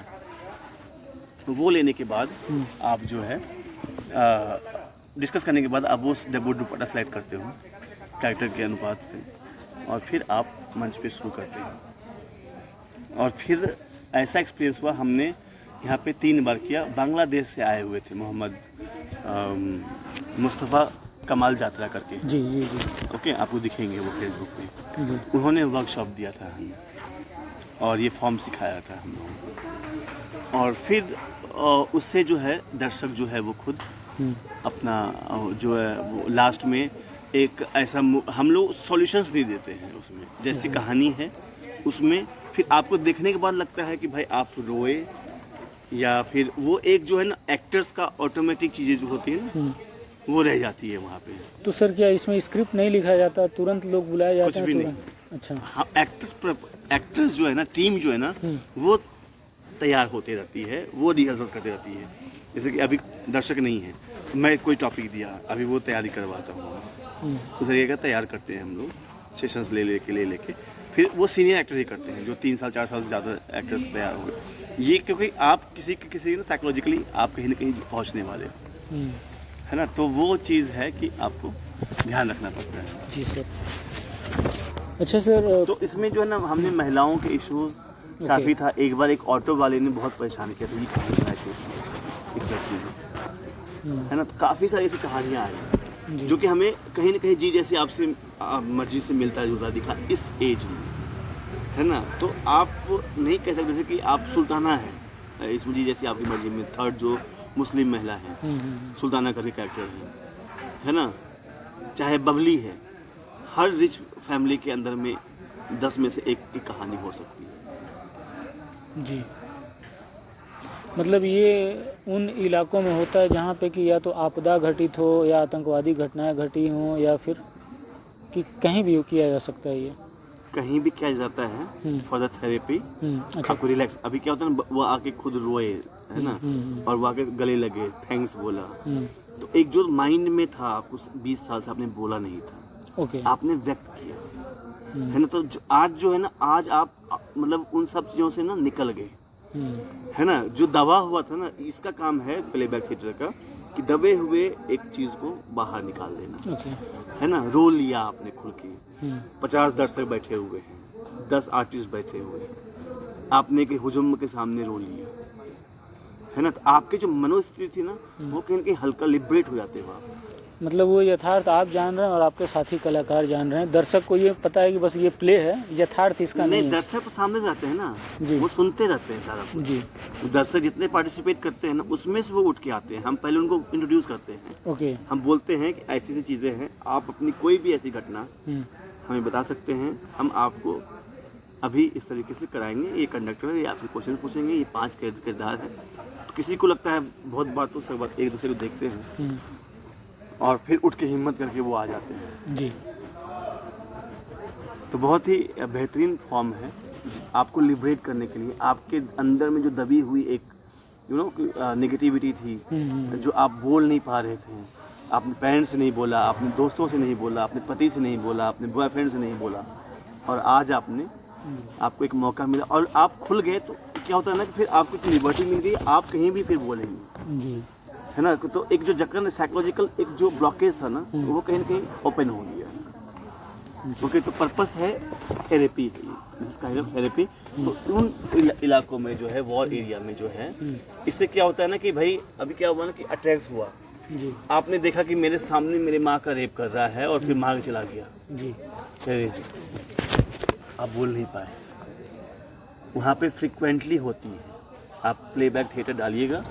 तो वो लेने के बाद आप जो है डिस्कस करने के बाद आप वो दुपट्टा सेलेक्ट करते हो कैरेक्टर के अनुपात से, और फिर आप मंच पे शुरू करते हो। और फिर ऐसा एक्सपीरियंस हुआ, हमने यहाँ पे 3 बार किया। बांग्लादेश से आए हुए थे मोहम्मद मुस्तफ़ा कमाल यात्रा करके, जी जी जी ओके, आपको दिखेंगे वो फेसबुक पे। जी। उन्होंने वर्कशॉप दिया था हमें और ये फॉर्म सिखाया था हम लोगों को। और फिर उससे जो है दर्शक जो है वो खुद अपना जो है वो लास्ट में एक ऐसा हम लोग सॉल्यूशंस नहीं देते हैं उसमें, जैसी कहानी है उसमें फिर आपको देखने के बाद लगता है कि भाई आप रोए, या फिर वो एक जो है ना एक्टर्स का ऑटोमेटिक चीज़ें जो होती है ना वो रह जाती है वहाँ पे। तो सर क्या इसमें स्क्रिप्ट नहीं लिखा जाता, तुरंत लोग बुलाए जाते कुछ हैं भी तुरंत? अच्छा। हाँ, एक्टर्स जो है ना, टीम जो है ना वो तैयार होते रहती है, वो रिहर्सल करते रहती है। जैसे कि अभी दर्शक नहीं है तो मैं कोई टॉपिक दिया, अभी वो तैयारी करवाता हूँ, उस तरीके का तैयार करते हैं हम लोग, सेशंस ले लेके फिर वो सीनियर एक्टर ही करते हैं, जो 3 साल 4 साल से ज़्यादा एक्टर्स तैयार हुए। ये क्योंकि आप किसी ना साइकोलॉजिकली आप कहीं ना कहीं पहुँचने वाले हो, है ना, तो वो चीज़ है कि आपको ध्यान रखना पड़ता है। जी सर। अच्छा सर, तो इसमें जो है ना हमने महिलाओं के इश्यूज काफ़ी था। एक बार एक ऑटो वाले ने बहुत परेशान किया था, ये कहानी है एक लड़की ने, है ना, तो काफ़ी सारी ऐसी कहानियाँ आई जो कि हमें कहीं ना कहीं जी जैसे आपसे मर्जी से मिलता जुलता दिखा इस एज में, है ना। तो आप नहीं कह सकते जैसे कि आप सुल्ताना है इसमें जी जैसी आपकी मर्जी में, थर्ड जो मुस्लिम महिला है सुल्ताना करके कैरेक्टर है ना, चाहे बबली है, हर रिच फैमिली के अंदर में 10 में से एक की कहानी हो सकती है। जी, मतलब ये उन इलाकों में होता है जहाँ पे कि या तो आपदा घटित हो या आतंकवादी घटनाएं घटी हों, या फिर कि कहीं भी किया जा सकता है ये? कहीं भी किया जाता है फॉर द थेरेपी। अच्छा। आपको रिलैक्स, अभी क्या होता है ना, वो आके खुद रोए, है ना, और वो आके गले लगे, थैंक्स बोला, तो एक जो माइंड में था आपको 20 साल से आपने बोला नहीं था, ओके। आपने व्यक्त किया, है ना, तो आज जो है ना, आज आप मतलब उन सब चीज़ों से ना निकल गए, है ना। जो दबा हुआ था ना, इसका काम है प्लेबैक थिएटर का कि दबे हुए एक चीज़ को बाहर निकाल देना, ओके। है ना। रो लिया आपने खुल के, 50 दर्शक बैठे हुए हैं, 10 आर्टिस्ट बैठे हुए हैं, आपने के हुजुम के सामने रो लिया, है ना, तो आपके जो मनोस्थिति थी ना वो कहीं कहीं हल्का लिबरेट हो जाते हो आप। मतलब वो यथार्थ आप जान रहे हैं और आपके साथी कलाकार जान रहे हैं, दर्शक को ये पता है कि बस ये प्ले है, यथार्थ इसका नहीं है। दर्शक तो सामने रहते हैं ना, जी। वो सुनते रहते हैं सारा कुछ। जी। दर्शक जितने पार्टिसिपेट करते हैं ना उसमें से वो उठ के आते हैं, हम पहले उनको इंट्रोड्यूस करते हैं, ओके। हम बोलते हैं कि ऐसी ऐसी चीज़ें हैं, आप अपनी कोई भी ऐसी घटना हमें बता सकते हैं, हम आपको अभी इस तरीके से कराएंगे, ये कंडक्टर है, ये आपसे क्वेश्चन पूछेंगे, ये 5 किरदार है। तो किसी को लगता है बहुत बार तो सब एक दूसरे को देखते हैं और फिर उठ के हिम्मत करके वो आ जाते हैं। जी। तो बहुत ही बेहतरीन फॉर्म है आपको लिबरेट करने के लिए, आपके अंदर में जो दबी हुई एक नेगेटिविटी थी, जो आप बोल नहीं पा रहे थे, आपने पेरेंट्स से नहीं बोला, आपने दोस्तों से नहीं बोला, अपने पति से नहीं बोला, अपने बॉयफ्रेंड से नहीं बोला, और आज आपको एक मौका मिला और आप खुल गए, तो क्या होता है ना कि फिर आपको एक लिबर्टी मिल गई, आप कहीं भी फिर बोलेंगे। जी, है ना। तो एक जो जकन साइकोलॉजिकल एक जो ब्लॉकेज था ना, वो कहीं ना कहीं ओपन हो गया, क्योंकि तो पर्पस है थेरेपी की, दिस काइंड ऑफ थेरेपी। तो उन इलाकों में जो है, वॉर एरिया में जो है, इससे क्या होता है ना कि भाई अभी क्या हुआ ना कि अट्रैक्ट हुआ जी, आपने देखा कि मेरे सामने मेरे माँ का रेप कर रहा है और फिर मार के चला गया जी, टेररिस्ट, आप बोल नहीं पाए। वहाँ पे फ्रिक्वेंटली होती है, आप प्लेबैक थिएटर डालिएगा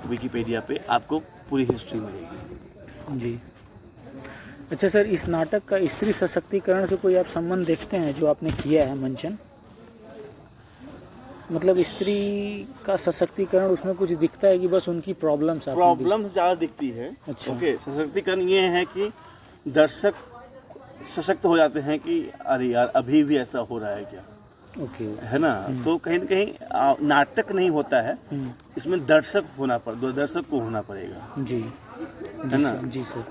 विकिपीडिया पे, आपको पूरी हिस्ट्री मिलेगी जी। अच्छा सर, इस नाटक का स्त्री सशक्तिकरण से कोई आप संबंध देखते हैं जो आपने किया है मंचन? मतलब स्त्री का सशक्तिकरण उसमें कुछ दिखता है कि बस उनकी प्रॉब्लम ज़्यादा दिखती है? अच्छा। ओके, सशक्तिकरण ये है कि दर्शक सशक्त हो जाते हैं कि अरे यार अभी भी ऐसा हो रहा है क्या, ओके, है ना। तो कहीं ना कहीं नाटक नहीं होता है, इसमें दर्शक दर्शक को होना पड़ेगा जी, है ना। जी सर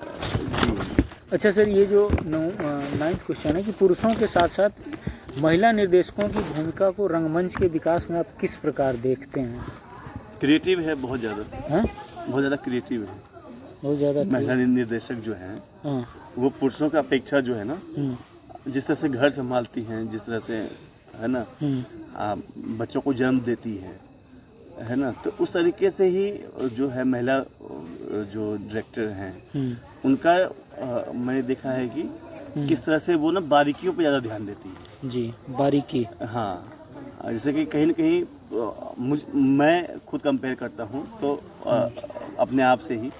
जी। अच्छा सर, ये जो 9th क्वेश्चन है कि पुरुषों के साथ साथ महिला निर्देशकों की भूमिका को रंगमंच के विकास में आप किस प्रकार देखते हैं? क्रिएटिव है, बहुत ज़्यादा, बहुत ज़्यादा क्रिएटिव है, बहुत ज़्यादा। महिला निर्देशक जो हैं वो पुरुषों की अपेक्षा जो है ना, जिस तरह से घर संभालती हैं, जिस तरह से, है ना, बच्चों को जन्म देती है, है ना। तो उस तरीके से ही जो है महिला जो डायरेक्टर हैं उनका मैंने देखा है कि किस तरह से वो ना बारीकियों पे ज़्यादा ध्यान देती है। जी, बारीकी। हाँ, जैसे कि कहीं न कहीं मैं खुद कंपेयर करता हूँ तो अपने आप से ही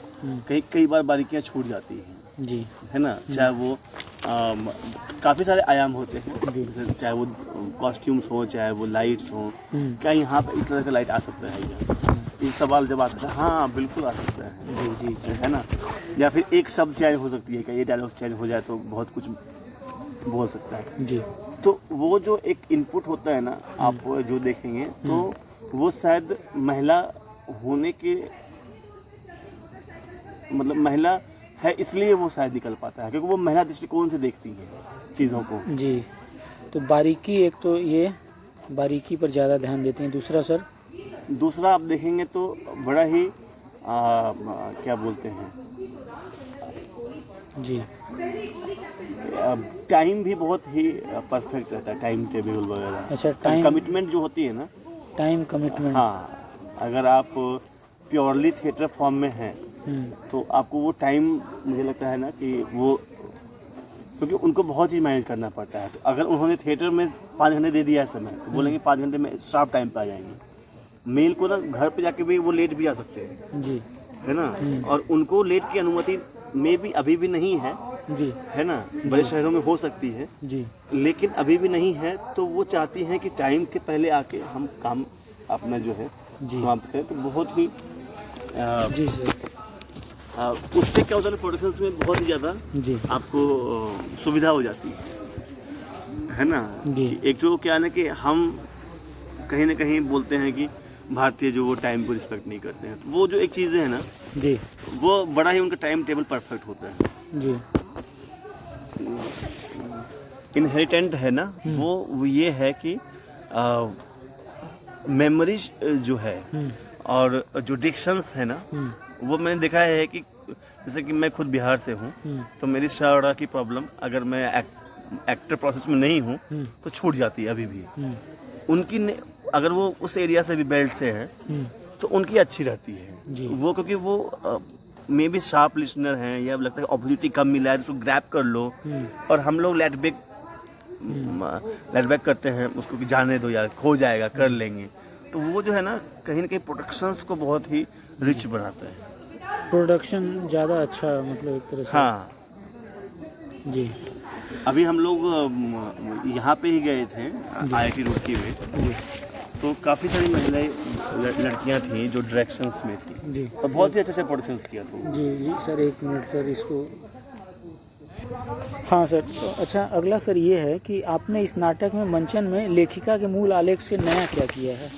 कई बार बारीकियाँ छूट जाती हैं जी, है ना। चाहे वो काफ़ी सारे आयाम होते हैं, जैसे चाहे वो कॉस्ट्यूम्स हो, चाहे वो लाइट्स हो, क्या यहाँ पे इस तरह का लाइट आ सकता है क्या? ये सवाल जब आता है, हाँ बिल्कुल आ सकता है जी, है ना। या फिर एक शब्द चेंज हो सकती है, क्या ये डायलॉग चेंज हो जाए तो बहुत कुछ बोल सकता है जी, तो वो जो एक इनपुट होता है ना, आप जो देखेंगे तो वो शायद महिला होने के मतलब महिला है इसलिए वो शायद निकल पाता है, क्योंकि वो महिला दृष्टिकोण से देखती है चीज़ों को जी। तो बारीकी, एक तो ये बारीकी पर ज़्यादा ध्यान देते हैं। दूसरा सर? दूसरा आप देखेंगे तो बड़ा ही क्या बोलते हैं जी, टाइम भी बहुत ही परफेक्ट रहता है, टाइम टेबल वगैरह। अच्छा, टाइम कमिटमेंट जो होती है ना, टाइम कमिटमेंट। हाँ, अगर आप प्योरली थिएटर फॉर्म में हैं तो आपको वो टाइम, मुझे लगता है ना कि वो, क्योंकि उनको बहुत चीज़ मैनेज करना पड़ता है। तो अगर उन्होंने थिएटर में 5 घंटे दे दिया है समय, तो बोलेंगे 5 घंटे में शार्प टाइम पे आ जाएंगे। मेल को ना घर पे जाके भी वो लेट भी आ सकते हैं जी, है ना। और उनको लेट की अनुमति में भी अभी भी नहीं है जी, है ना। बड़े शहरों में हो सकती है जी, लेकिन अभी भी नहीं है। तो वो चाहती हैं कि टाइम के पहले आके हम काम अपना जो है समाप्त करें। तो बहुत ही जी सर, उससे क्या होता है, प्रोडक्शंस में बहुत ही ज़्यादा जी, आपको सुविधा हो जाती है ना। जी, एक जो क्या है ना कि हम कहीं ना कहीं बोलते हैं कि भारतीय जो वो टाइम को रिस्पेक्ट नहीं करते हैं, तो वो जो एक चीज़ें है ना, जी, वो बड़ा ही उनका टाइम टेबल परफेक्ट होता है जी, इनहेरिटेंट है ना। वो ये है कि मेमोरीज जो है और जो डिक्शंस है ना, वो मैंने देखा है कि जैसे कि मैं खुद बिहार से हूँ तो मेरी शायरा की प्रॉब्लम, अगर मैं एक्टर प्रोसेस में नहीं हूँ तो छूट जाती है अभी भी। उनकी अगर वो उस एरिया से भी बेल्ट से है तो उनकी अच्छी रहती है वो, क्योंकि वो मे बी शार्प लिसनर हैं, या लगता है अपॉर्चुनिटी कम मिला है तो उसको ग्रैब कर लो। और हम लोग लेट बैक करते हैं उसको कि जाने दो यार, हो जाएगा, कर लेंगे। तो वो जो है ना कहीं प्रोडक्शंस को बहुत ही रिच बनाता है। प्रोडक्शन ज़्यादा अच्छा, मतलब एक तरह से। हाँ जी, अभी हम लोग यहाँ पे ही गए थे IIT रुड़की में, तो काफ़ी सारी महिलाएं लड़कियाँ थी जो डायरेक्शंस में थी जी, और बहुत ही अच्छे से प्रोडक्शंस किया था। जी, जी सर, एक मिनट सर इसको। हाँ सर, तो अच्छा, अगला सर ये है कि आपने इस नाटक में मंचन में लेखिका के मूल आलेख से नया क्या किया है?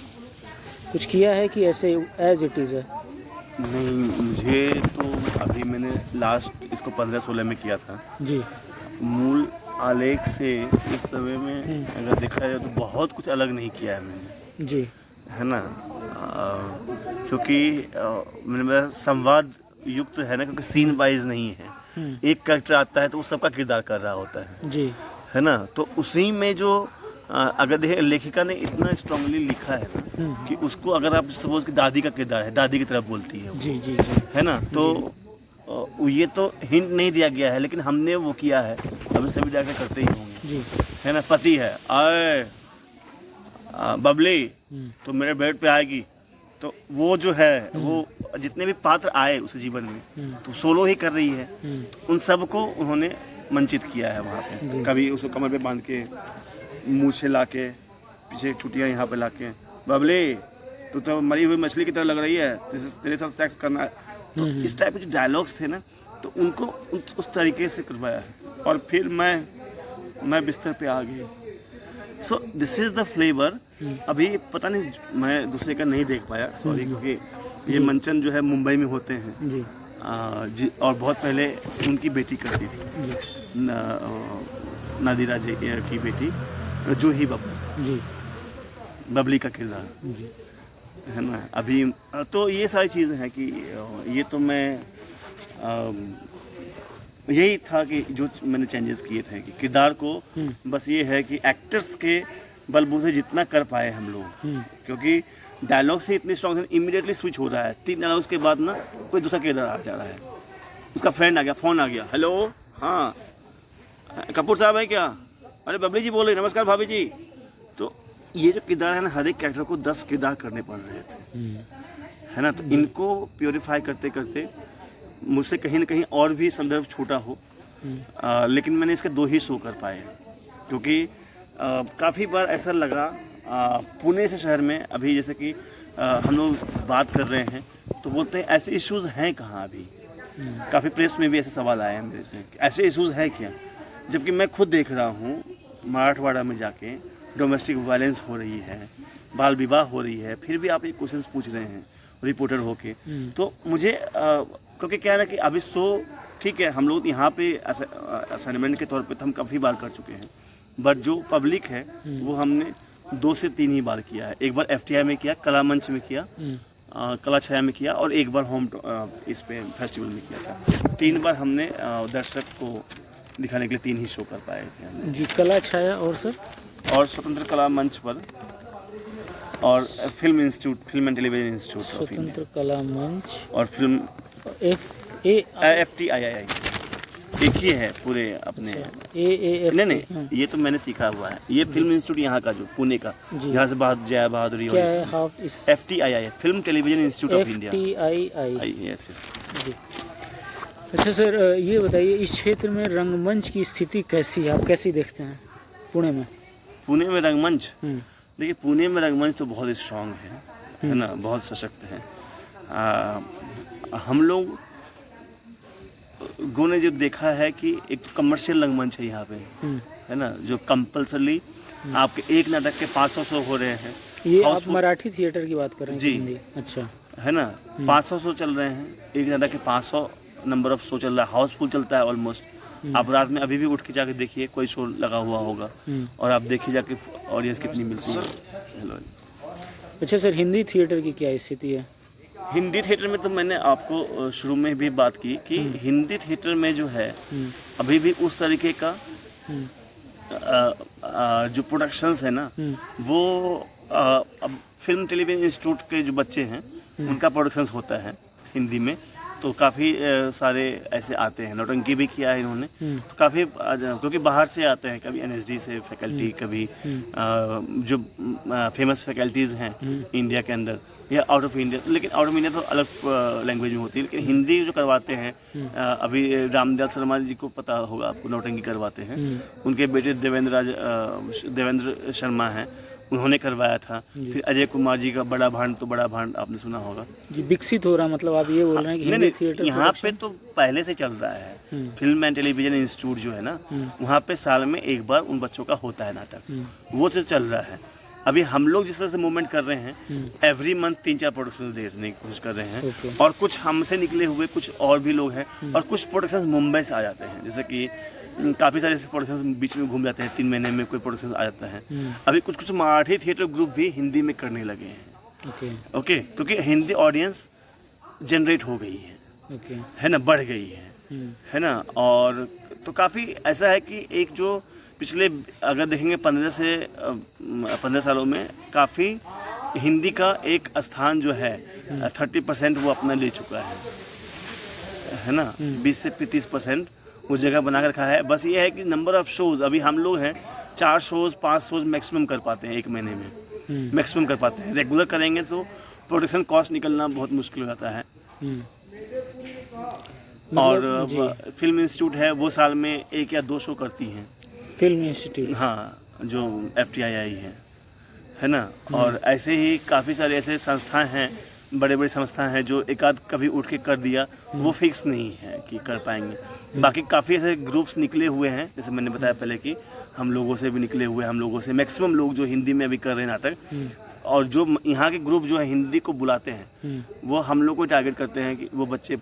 कुछ किया है कि ऐसे एज इट इज़ है? नहीं, मुझे तो अभी मैंने लास्ट इसको 15-16 में किया था जी, मूल आलेख से। इस समय में अगर देखा जाए तो बहुत कुछ अलग नहीं किया है मैंने जी, है ना। क्योंकि मैंने मेरा संवाद युक्त है ना, क्योंकि सीन वाइज नहीं है। एक कैरेक्टर आता है तो वो सबका किरदार कर रहा होता है जी, है ना। तो उसी में जो अगर देखें, लेखिका ने इतना स्ट्रांगली लिखा है ना कि उसको अगर आप सपोज कि दादी का किरदार है, दादी की तरफ बोलती है वो, जी, जी, जी, है ना। तो ये तो हिंट नहीं दिया गया है, लेकिन हमने वो किया है, अभी सभी डायरेक्टर करते ही होंगे जी, है ना। पति है, आए बबली तो मेरे बेड पे आएगी, तो वो जो है वो जितने भी पात्र आए उस जीवन में तो सोलो ही कर रही है, उन सबको उन्होंने मंचित किया है वहाँ पे। कभी उसको कमर पे बांध के, मूछे ला के, पीछे छुट्टियाँ यहाँ पे ला के, बबली तू तो मरी हुई मछली की तरह लग रही है, तेरे साथ सेक्स करना है। तो इस टाइप के जो डायलॉग्स थे ना, तो उनको उस तरीके से करवाया है। और फिर मैं बिस्तर पे आ गई। So this is the flavour. अभी पता नहीं, मैं दूसरे का नहीं देख पाया, सॉरी, क्योंकि ये मंचन जो है मुंबई में होते हैं जी, जी। और बहुत पहले उनकी बेटी करती थी, नादिरा जी की बेटी जूही बबली, बबली का किरदार जी, है ना। अभी तो ये सारी चीज़ें हैं कि ये तो मैं यही था कि जो मैंने चेंजेस किए थे कि किरदार को बस ये है कि एक्टर्स के बलबूते जितना कर पाए हम लोग, क्योंकि डायलॉग से इतनी स्ट्रॉन्ग इमीडिएटली स्विच हो रहा है, 3 डायलॉग्स के बाद ना कोई दूसरा किरदार आ जा रहा है, उसका फ्रेंड आ गया, फ़ोन आ गया, हेलो हाँ कपूर साहब है क्या, अरे बबली जी बोल रहे, नमस्कार भाभी जी। तो ये जो किरदार है ना, हर एक कैरेक्टर को 10 किरदार करने पड़ रहे थे, है ना। तो इनको प्योरीफाई करते करते मुझसे कहीं ना कहीं और भी संदर्भ छूटा हो, लेकिन मैंने इसके 2 ही शो कर पाए, क्योंकि काफ़ी बार ऐसा लगा पुणे से शहर में अभी जैसे कि हम लोग बात कर रहे हैं तो बोलते हैं ऐसे इश्यूज़ हैं कहाँ अभी, काफ़ी प्रेस में भी ऐसे सवाल आए हैं मेरे से, ऐसे इश्यूज़ हैं क्या, जबकि मैं खुद देख रहा हूँ मराठवाड़ा में जाके डोमेस्टिक वायलेंस हो रही है, बाल विवाह हो रही है, फिर भी आप ये क्वेश्चंस पूछ रहे हैं रिपोर्टर होके। तो मुझे क्योंकि क्या है ना कि अभी शो ठीक है, हम लोग यहाँ पे असाइनमेंट के तौर पे तो हम काफ़ी बार कर चुके हैं, बट जो पब्लिक है वो हमने 2 से 3 ही बार किया है। एक बार FTI में किया, कला मंच में किया, कला छाया में किया, और एक बार होम इस पे फेस्टिवल में किया था। 3 बार हमने दर्शक को दिखाने के लिए 3 ही शो कर पाए थे हमने जी। कला छाया और सर, और स्वतंत्र कला मंच पर, और film institute, film and television institute of India, स्वतंत्र कला मंच और फिल्म FTII एक ही है पूरे अपने। AAF नहीं ये तो मैंने सीखा हुआ है, ये फिल्म इंस्टीट्यूट यहाँ का जो पुणे का, जहाँ से जया बहादुरी क्या है हाफ इस FTII film television institute of India. FTII yes जी। अच्छा सर, ये बताइए इस क्षेत्र में रंगमंच की स्थिति कैसी है, आप कैसी देखते हैं पुणे में? पुणे में रंगमंच, देखिए पुणे में रंगमंच तो बहुत स्ट्रांग है ना, बहुत सशक्त है। हम लोग ने जो देखा है कि एक तो कमर्शियल रंगमंच है यहाँ पे, है ना, जो कंपल्सरली आपके एक नाटक के 500 शो हो रहे हैं। ये आप मराठी थिएटर की बात कर रहे हैं जी, हिंदी? अच्छा, है ना, 500 शो चल रहे हैं, एक नाटक के 500 नंबर ऑफ शो चल रहा है, हाउसफुल चलता है ऑलमोस्ट। आप रात में अभी भी उठ के जाके देखिए, कोई शो लगा हुआ होगा और आप देखिए जाके ऑडियंस कितनी मिलती है। हेलो। अच्छा सर, हिंदी थिएटर की क्या स्थिति है? हिंदी थिएटर में तो मैंने आपको शुरू में भी बात की कि हिंदी थिएटर में जो है अभी भी उस तरीके का जो प्रोडक्शंस है ना, वो अब फिल्म टेलीविजन इंस्टीट्यूट के जो बच्चे हैं उनका प्रोडक्शंस होता है हिंदी में, तो काफ़ी सारे ऐसे आते हैं। नौटंकी भी किया है इन्होंने, तो काफ़ी, क्योंकि बाहर से आते हैं, कभी NSD से फैकल्टी, कभी जो फेमस फैकल्टीज़ हैं इंडिया के अंदर या आउट ऑफ इंडिया, लेकिन आउट ऑफ इंडिया तो अलग लैंग्वेज में होती है, लेकिन हिंदी जो करवाते हैं, अभी रामदयाल शर्मा जी को पता होगा आपको, नौटंकी करवाते हैं, उनके बेटे देवेंद्र शर्मा हैं, उन्होंने करवाया था। फिर अजय कुमार जी का बड़ा भांड, तो बड़ा भांड आपने सुना होगा जी। विकसित हो रहा, मतलब आप ये बोल रहे हैं कि हिंदी थिएटर यहाँ पे तो पहले से चल रहा है। फिल्म एंड टेलीविजन इंस्टीट्यूट जो है ना, वहाँ पे साल में एक बार उन बच्चों का होता है नाटक, वो तो चल रहा है। अभी हम लोग जिस तरह से मूवमेंट कर रहे हैं, एवरी मंथ 3-4 प्रोडक्शन देखने की कोशिश कर रहे हैं, और कुछ हमसे निकले हुए कुछ और भी लोग हैं, और कुछ प्रोडक्शन मुंबई से आ जाते हैं, जैसे कि काफ़ी सारे ऐसे प्रोडक्शन बीच में घूम जाते हैं, 3 महीने में कोई प्रोडक्शन आ जाता है। अभी कुछ मराठी थिएटर ग्रुप भी हिंदी में करने लगे हैं। ओके, क्योंकि हिंदी ऑडियंस जनरेट हो गई है ना, बढ़ गई है ना, और तो काफ़ी ऐसा है कि एक जो पिछले अगर देखेंगे 15 सालों में काफ़ी हिंदी का एक स्थान जो है 30% वो अपना ले चुका है ना, 20 से 30% वो जगह बना कर रखा है। बस ये है कि नंबर ऑफ शोज़, अभी हम लोग हैं 4 शोज़ 5 शोज़ मैक्सिमम कर पाते हैं एक महीने में, मैक्सिमम कर पाते हैं। रेगुलर करेंगे तो प्रोडक्शन कॉस्ट निकलना बहुत मुश्किल हो जाता है। और फिल्म इंस्टीट्यूट है, वो साल में 1 या 2 शो करती हैं फिल्म इंस्टीट्यूट, हाँ, जो FTII है ना। और ऐसे ही काफ़ी सारे ऐसे संस्थाएं हैं, बड़े बड़े संस्थाएं हैं, जो एक आध कभी उठ के कर दिया, वो फिक्स नहीं है कि कर पाएंगे। बाकी काफ़ी ऐसे ग्रुप्स निकले हुए हैं, जैसे मैंने बताया पहले कि हम लोगों से भी निकले हुए, हम लोगों से मैक्सिमम लोग जो हिंदी में अभी कर रहे हैं नाटक, और जो यहाँ के ग्रुप जो है हिंदी को बुलाते हैं, वो हम लोग को टारगेट करते हैं कि वो बच्चे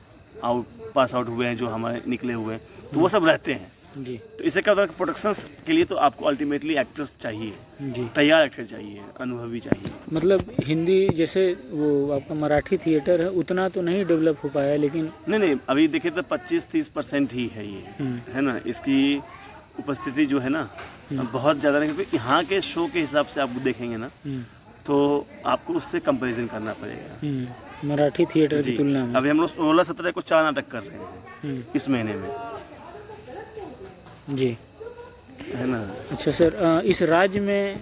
पास आउट हुए हैं जो हमारे निकले हुए हैं, तो वो सब रहते हैं जी। तो इससे क्या होता है, प्रोडक्शंस के लिए तो आपको अल्टीमेटली एक्टर्स चाहिए जी, तैयार एक्टर चाहिए, अनुभवी चाहिए। मतलब हिंदी जैसे वो आपका मराठी थिएटर है उतना तो नहीं डेवलप हो पाया, लेकिन नहीं अभी देखिए तो 25-30% ही है ये, है ना, इसकी उपस्थिति जो है ना बहुत ज़्यादा नहीं, क्योंकि यहाँ के शो के हिसाब से आप देखेंगे ना तो आपको उससे कंपैरिजन करना पड़ेगा। मराठी थिएटर की जी। तुलना में। अभी हम लोग 16-17 को 4 नाटक कर रहे हैं इस महीने में, जी, है ना। अच्छा सर, इस राज्य में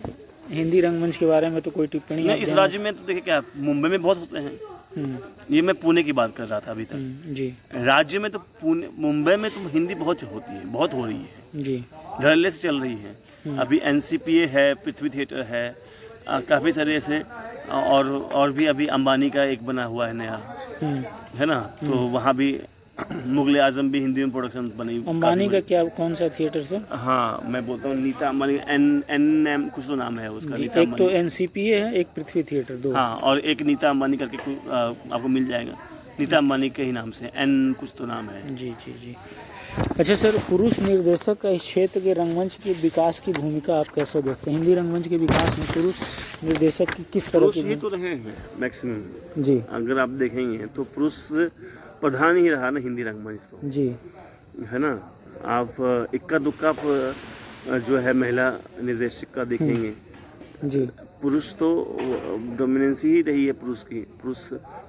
हिंदी रंगमंच के बारे में तो कोई टिप्पणी नहीं, आप इस देना राज्य में तो देखिए क्या, मुंबई में बहुत होते हैं, हम्म, ये मैं पुणे की बात कर रहा था अभी तक। जी राज्य में तो पुणे, मुंबई में तो हिंदी बहुत होती है, बहुत हो रही है, जी धड़ल्ले से चल रही है। अभी NCPA है, पृथ्वी थिएटर है, काफ़ी सारे ऐसे, और भी अभी अंबानी का एक बना हुआ है नया, है ना। तो वहाँ भी मुगल आजम भी हिंदी में प्रोडक्शन बनी। अंबानी का क्या, कौन सा थिएटर सर? हाँ, मैं बोलता हूँ नीता अंबानी, NM कुछ तो नाम है उसका, जी, नीता एक तो अंबानी। NCPA है, एक पृथ्वी थिएटर, दो। हाँ, और एक नीता अंबानी करके आपको मिल जाएगा, नीता अंबानी के ही नाम से, N कुछ तो नाम है। जी जी जी। अच्छा सर, पुरुष निर्देशक का इस क्षेत्र के रंगमंच के विकास की भूमिका आप कैसे देखते हैं? हिंदी रंगमंच के विकास में पुरुष निर्देशक की किस तरह पुरुष की ही तो रहे हैं मैक्सिमम। जी अगर आप देखेंगे तो पुरुष प्रधान ही रहा ना हिंदी रंगमंच, तो जी है ना। आप इक्का दुक्का जो है महिला निर्देशक का देखेंगे, जी पुरुष तो डोमिनेंसी ही रही है पुरुष की। पुरुष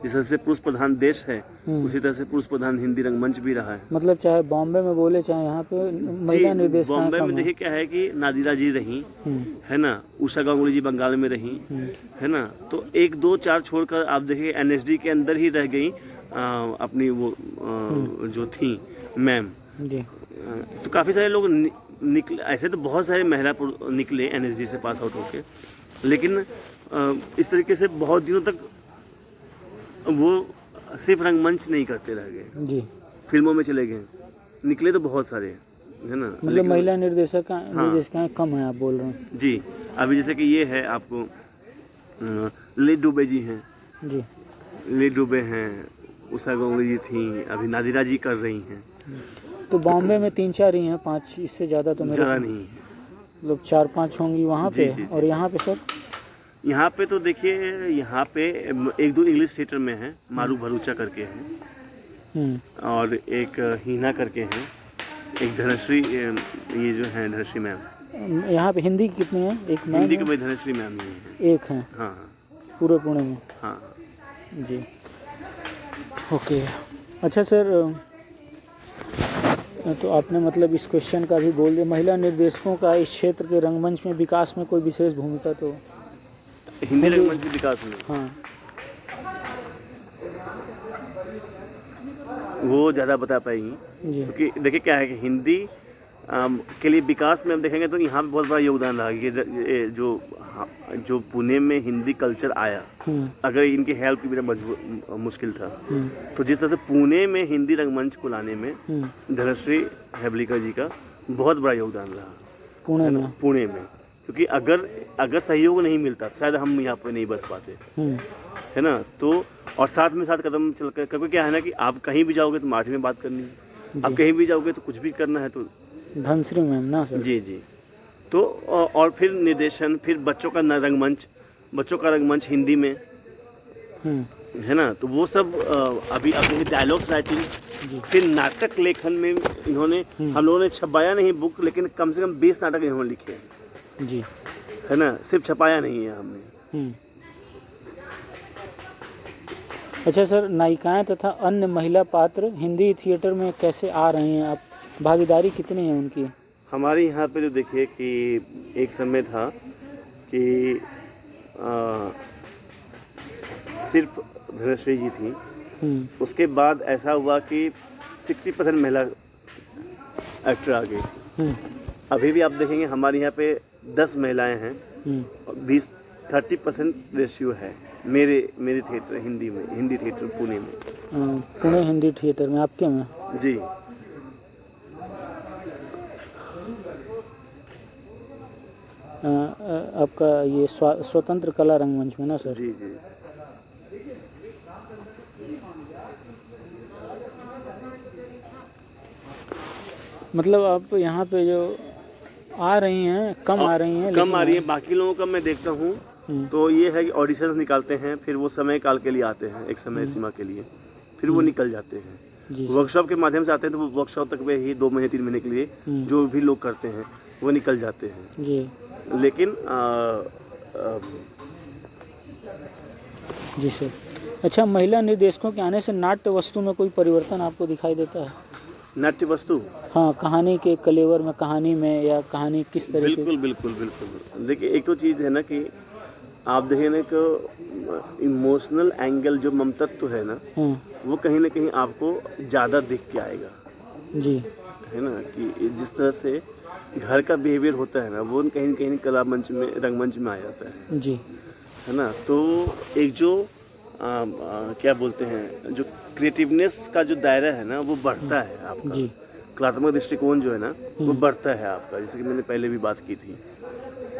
जिस तरह से पुरुष प्रधान देश है, उसी तरह से पुरुष प्रधान हिंदी रंगमंच भी रहा है। मतलब चाहे बॉम्बे में बोले चाहे यहाँ पे महिला निर्देशक बॉम्बे में देखिए क्या है कि नादिरा जी रही, है ना, उषा गांगुली जी बंगाल में रही, है ना। तो 1, 2, 4 छोड़कर आप देखिए NSD के अंदर ही रह गई अपनी वो जो थी मैम। जी तो काफ़ी सारे लोग निकले, ऐसे तो बहुत सारे महिला निकले NSD से पास आउट होके, लेकिन इस तरीके से बहुत दिनों तक वो सिर्फ रंगमंच नहीं करते रह गए, जी, फिल्मों में चले गए, निकले तो बहुत सारे, है ना। मतलब महिला निर्देशिकाएं कम है आप बोल रहे हैं? जी, अभी जैसे कि ये है आपको ले डुबे जी हैं, जी ले डुबे हैं, उषा गांगुली जी थी, अभी नादिरा जी कर रही हैं। तो बॉम्बे में 3-4 ही हैं, 5 इससे ज़्यादा तो मेरे ज़्यादा नहीं है, मतलब 4-5 होंगी वहाँ पे। जी, जी। और यहाँ पे सर? यहाँ पे तो देखिए, यहाँ पे 1-2 इंग्लिश थिएटर में है, मारू भरूचा करके हैं, और एक हीना करके हैं, एक धनश्री, ये जो है धनश्री मैम। यहाँ पे हिंदी की कितनी है? एक मैम हिंदी के है? भाई धनश्री मैम ही है। एक है हाँ पूरे पुणे में? हाँ। जी, ओके। अच्छा सर, तो आपने मतलब इस क्वेश्चन का भी बोल दिया, महिला निर्देशकों का इस क्षेत्र के रंगमंच में विकास में कोई विशेष भूमिका तो हिंदी रंगमंच के विकास में हाँ वो ज़्यादा बता पाएंगी, जी क्योंकि देखिए क्या है कि हिंदी के लिए विकास में हम देखेंगे तो यहाँ पे बहुत बड़ा योगदान रहा। ये जो पुणे में हिंदी कल्चर आया, अगर इनकी हेल्प की बिना मुश्किल था। तो जिस तरह से पुणे में हिंदी रंगमंच को लाने में धनश्री हेबलिकर जी का बहुत बड़ा योगदान रहा पुणे में, क्योंकि अगर सहयोग नहीं मिलता शायद हम यहाँ पे नहीं बच पाते, है ना। तो और साथ में साथ कदम चल कर, क्योंकि क्या है ना कि आप कहीं भी जाओगे तो मराठी में बात करनी है, आप कहीं भी जाओगे तो कुछ भी करना है तो धनश्री मैम ना सर? जी जी। तो और फिर निर्देशन, फिर बच्चों का रंगमंच हिंदी में, है ना। तो वो सब अभी डायलॉग राइटिंग, फिर नाटक लेखन में इन्होंने, हम लोगों ने छपाया नहीं बुक, लेकिन कम से कम 20 नाटक इन्होंने लिखे हैं जी, है ना, सिर्फ छपाया नहीं है हमने। अच्छा सर, नायिकाएं तथा अन्य महिला पात्र हिंदी थिएटर में कैसे आ रहे हैं? आप भागीदारी कितनी है उनकी? हमारे यहाँ पे तो देखिए कि एक समय था कि सिर्फ धनश्री जी थी, उसके बाद ऐसा हुआ कि 60% महिला एक्टर आ गई थी। अभी भी आप देखेंगे हमारे यहाँ पे 10 महिलाएं हैं और 30% रेशियो है मेरे थिएटर हिंदी थिएटर पुणे में। पुणे हिंदी थिएटर में आपके में? जी। आपका ये स्वतंत्र कला रंगमंच में ना सर? जी जी। मतलब आप यहाँ पे जो आ रही हैं कम आ रही हैं, बाकी लोगों का मैं देखता हूँ तो ये है कि ऑडिशंस निकालते हैं, फिर वो समय काल के लिए आते हैं, एक समय सीमा के लिए, फिर वो निकल जाते हैं। वर्कशॉप के माध्यम से आते हैं तो वो वर्कशॉप तक में ही 2 महीने 3 महीने के लिए जो भी लोग करते हैं वो निकल जाते हैं जी। लेकिन जी सर। अच्छा, महिला निर्देशकों के आने से नाट्य वस्तु में कोई परिवर्तन आपको दिखाई देता है? नाट्य वस्तु हाँ, कहानी के कलेवर में, कहानी में, या कहानी किस तरह की? बिल्कुल बिल्कुल बिल्कुल। देखिए, एक तो चीज़ है ना कि आप देखें ना कि इमोशनल एंगल जो ममतत्व है ना, वो कहीं ना कहीं आपको ज़्यादा दिख के आएगा। जी। है ना कि जिस तरह से घर का बिहेवियर होता है ना, वो कहीं न कहीं कला मंच में, रंगमंच में आ जाता है। जी। है ना, तो एक जो क्या बोलते हैं, जो क्रिएटिवनेस का जो दायरा है ना, वो बढ़ता है आपका। जी। कलात्मक दृष्टिकोण जो है ना, वो बढ़ता है आपका। जैसे कि मैंने पहले भी बात की थी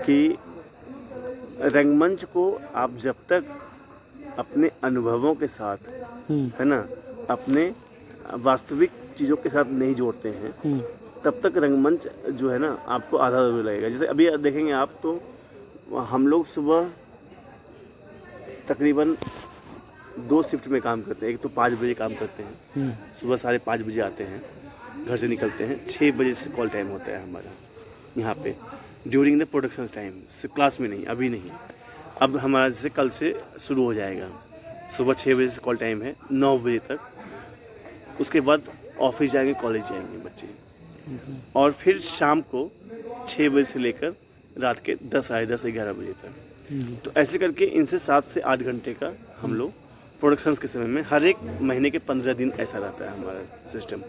कि रंगमंच को आप जब तक अपने अनुभवों के साथ, है ना, अपने वास्तविक चीज़ों के साथ नहीं जोड़ते हैं, तब तक रंगमंच जो है ना, आपको आधा अधूरा लगेगा। जैसे अभी देखेंगे आप, तो हम लोग सुबह तकरीबन 2 शिफ्ट में काम करते हैं। एक तो 5 बजे काम करते हैं, सुबह 5:30 बजे आते हैं, घर से निकलते हैं, 6 बजे से कॉल टाइम होता है हमारा यहाँ पे, ड्यूरिंग द प्रोडक्शन टाइम। सिर्फ क्लास में नहीं, अभी नहीं, अब हमारा जैसे कल से शुरू हो जाएगा। सुबह 6 बजे से कॉल टाइम है, 9 बजे तक। उसके बाद ऑफिस जाएंगे, कॉलेज जाएंगे बच्चे, और फिर शाम को 6 बजे से लेकर रात के 10, साढ़े 10, 11 बजे तक। तो ऐसे करके इनसे 7 से 8 घंटे का हम लोग प्रोडक्शंस के समय में, हर एक महीने के 15 दिन ऐसा रहता है हमारा सिस्टम।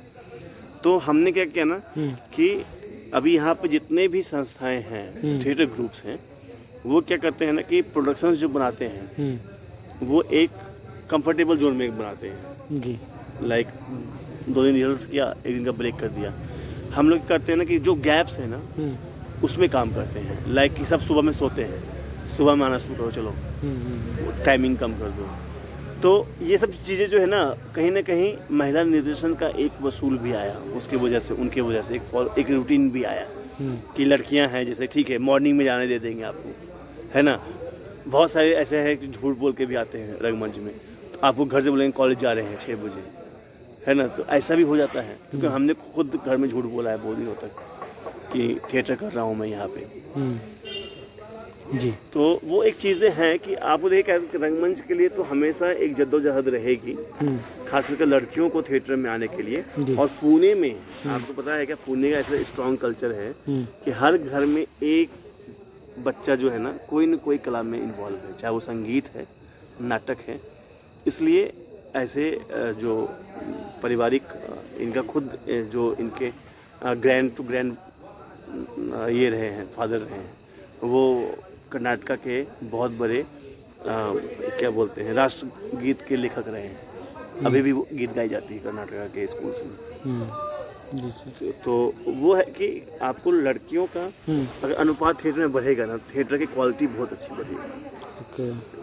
तो हमने क्या किया ना कि अभी यहाँ पे जितने भी संस्थाएं हैं, थिएटर ग्रुप्स हैं, वो क्या करते हैं ना कि प्रोडक्शंस जो बनाते हैं, वो एक कंफर्टेबल जोन में बनाते हैं। जी। लाइक 2 दिन रिहर्सल किया, 1 दिन का ब्रेक कर दिया। हम लोग करते हैं ना कि जो गैप्स है ना, उसमें काम करते हैं। लाइक कि सब सुबह में सोते हैं, सुबह में आना शुरू करो, चलो टाइमिंग कम कर दो। तो ये सब चीज़ें जो है ना कहीं महिला निर्देशन का एक वसूल भी आया, उसकी वजह से, उनके वजह से एक रूटीन भी आया कि लड़कियां हैं, जैसे ठीक है मॉर्निंग में जाने दे देंगे आपको, है ना। बहुत सारे ऐसे हैं कि झूठ बोल के भी आते हैं रंगमंच में, तो आपको घर से बोलेंगे कॉलेज जा रहे हैं 6 बजे, है ना। तो ऐसा भी हो जाता है, क्योंकि हमने खुद घर में झूठ बोला है बहुत दिनों तक कि थिएटर कर रहा हूँ मैं यहाँ पे। जी। तो वो एक चीज़ें हैं कि आपको देखिए, रंगमंच के लिए तो हमेशा एक जद्दोजहद रहेगी, खास करके लड़कियों को थिएटर में आने के लिए। और पुणे में आपको पता है क्या, पुणे का ऐसा स्ट्रॉन्ग कल्चर है कि हर घर में एक बच्चा जो है ना, कोई न कोई कला में इन्वॉल्व है, चाहे वो संगीत है, नाटक है। इसलिए ऐसे जो पारिवारिक इनका खुद जो इनके ग्रैंड टू ग्रैंड ये रहे हैं, फादर रहे हैं, वो कर्नाटका के बहुत बड़े क्या बोलते हैं, राष्ट्रगीत के लेखक रहे हैं। अभी भी वो गीत गाई जाती है कर्नाटका के स्कूल्स में। जी सर। तो वो है कि आपको लड़कियों का अगर अनुपात थिएटर में बढ़ेगा ना, थिएटर की क्वालिटी बहुत अच्छी बढ़ेगी,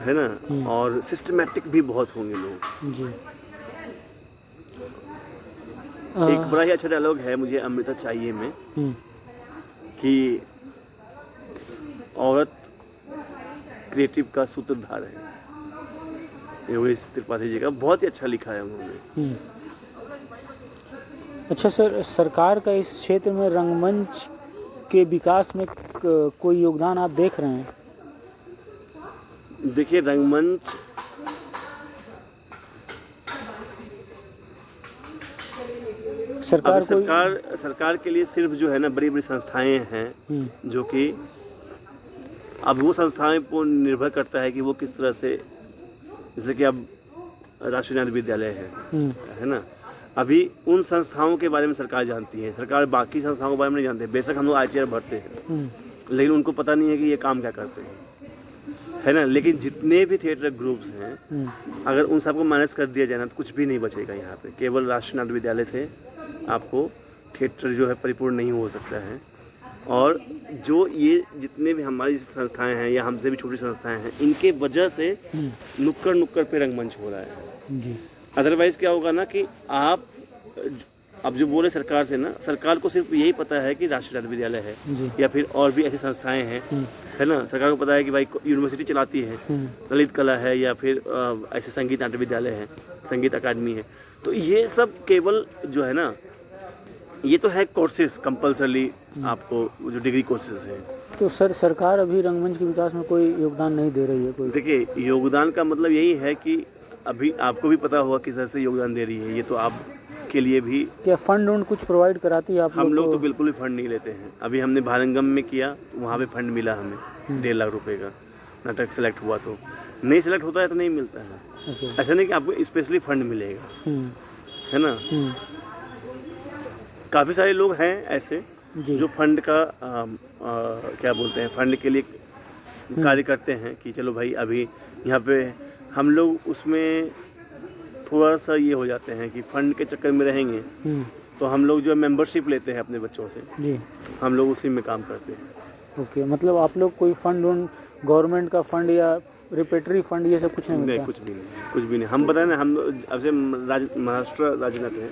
है ना। और सिस्टमैटिक भी बहुत होंगे लोग। जी। एक बड़ा ही अच्छा डायलॉग है मुझे अमृता चाहिए में कि औरत क्रिएटिव का सूत्रधार है। योगेश त्रिपाठी जी का बहुत ही अच्छा लिखा है उन्होंने। अच्छा सर, सरकार का इस क्षेत्र में रंगमंच के विकास में कोई योगदान आप देख रहे हैं? देखिए, रंगमंच सरकार के लिए सिर्फ जो है ना, बड़ी बड़ी संस्थाएं हैं, जो कि अब वो संस्थाएं पर निर्भर करता है कि वो किस तरह से, जैसे कि अब राष्ट्रीय नाट्य विद्यालय है ना, अभी उन संस्थाओं के बारे में सरकार जानती है, सरकार बाकी संस्थाओं के बारे में नहीं जानते। बेशक हम लोग ITR भरते हैं, लेकिन उनको पता नहीं है कि ये काम क्या करते हैं, है ना। लेकिन जितने भी थिएटर ग्रुप्स हैं, अगर उन सबको मैनेज कर दिया जाए ना, तो कुछ भी नहीं बचेगा यहाँ पे। केवल राष्ट्रीय नाट्य विद्यालय से आपको थिएटर जो है परिपूर्ण नहीं हो सकता है। और जो ये जितने भी हमारी संस्थाएं हैं या हमसे भी छोटी संस्थाएं हैं, इनके वजह से नुक्कड़ नुक्कड़ पे रंगमंच हो रहा है जी। अदरवाइज़ क्या होगा ना कि आप अब जो बोले सरकार से ना, सरकार को सिर्फ यही पता है कि राष्ट्रीय नाट्य विद्यालय है या फिर और भी ऐसी संस्थाएं हैं, है ना। सरकार को पता है कि भाई यूनिवर्सिटी चलाती है, ललित कला है, या फिर ऐसे संगीत नाट्य विद्यालय है, संगीत अकादमी है। तो ये सब केवल जो है ना, ये तो है कोर्सेज कंपल्सरी, आपको जो डिग्री कोर्सेज है। तो सर सरकार अभी रंगमंच के विकास में कोई योगदान नहीं दे रही है कोई? देखिए, योगदान का मतलब यही है कि अभी आपको भी पता होगा किस तरह से योगदान दे रही है, ये तो आप के लिए भी। क्या फंड उंड कुछ प्रोवाइड कराती है आप हम लोग को? तो बिल्कुल भी फंड नहीं लेते हैं। अभी हमने भारंगम में किया तो वहाँ पे फंड मिला हमें 1.5 लाख रुपए का। नाटक सेलेक्ट हुआ तो, नहीं सेलेक्ट होता है तो नहीं मिलता है। ओके। ऐसा नहीं कि आपको स्पेशली फंड मिलेगा, हम्म, है ना। हम्म, काफ़ी सारे लोग हैं ऐसे जी। जो फंड का क्या बोलते हैं, फंड के लिए कार्य करते हैं कि चलो भाई अभी यहाँ पे हम लोग उसमें थोड़ा सा ये हो जाते हैं कि फंड के चक्कर में रहेंगे हम्म, तो हम लोग जो मेंबरशिप लेते हैं अपने बच्चों से, जी। हम लोग उसी में काम करते हैं। ओके, मतलब आप लोग कोई फंड उन गवर्नमेंट का फंड या रिपेटरी फंड ये सब कुछ नहीं नहीं, मिलता? कुछ भी नहीं, कुछ भी नहीं। हम बताए ना, हम अब से महाराष्ट्र राज्य हैं।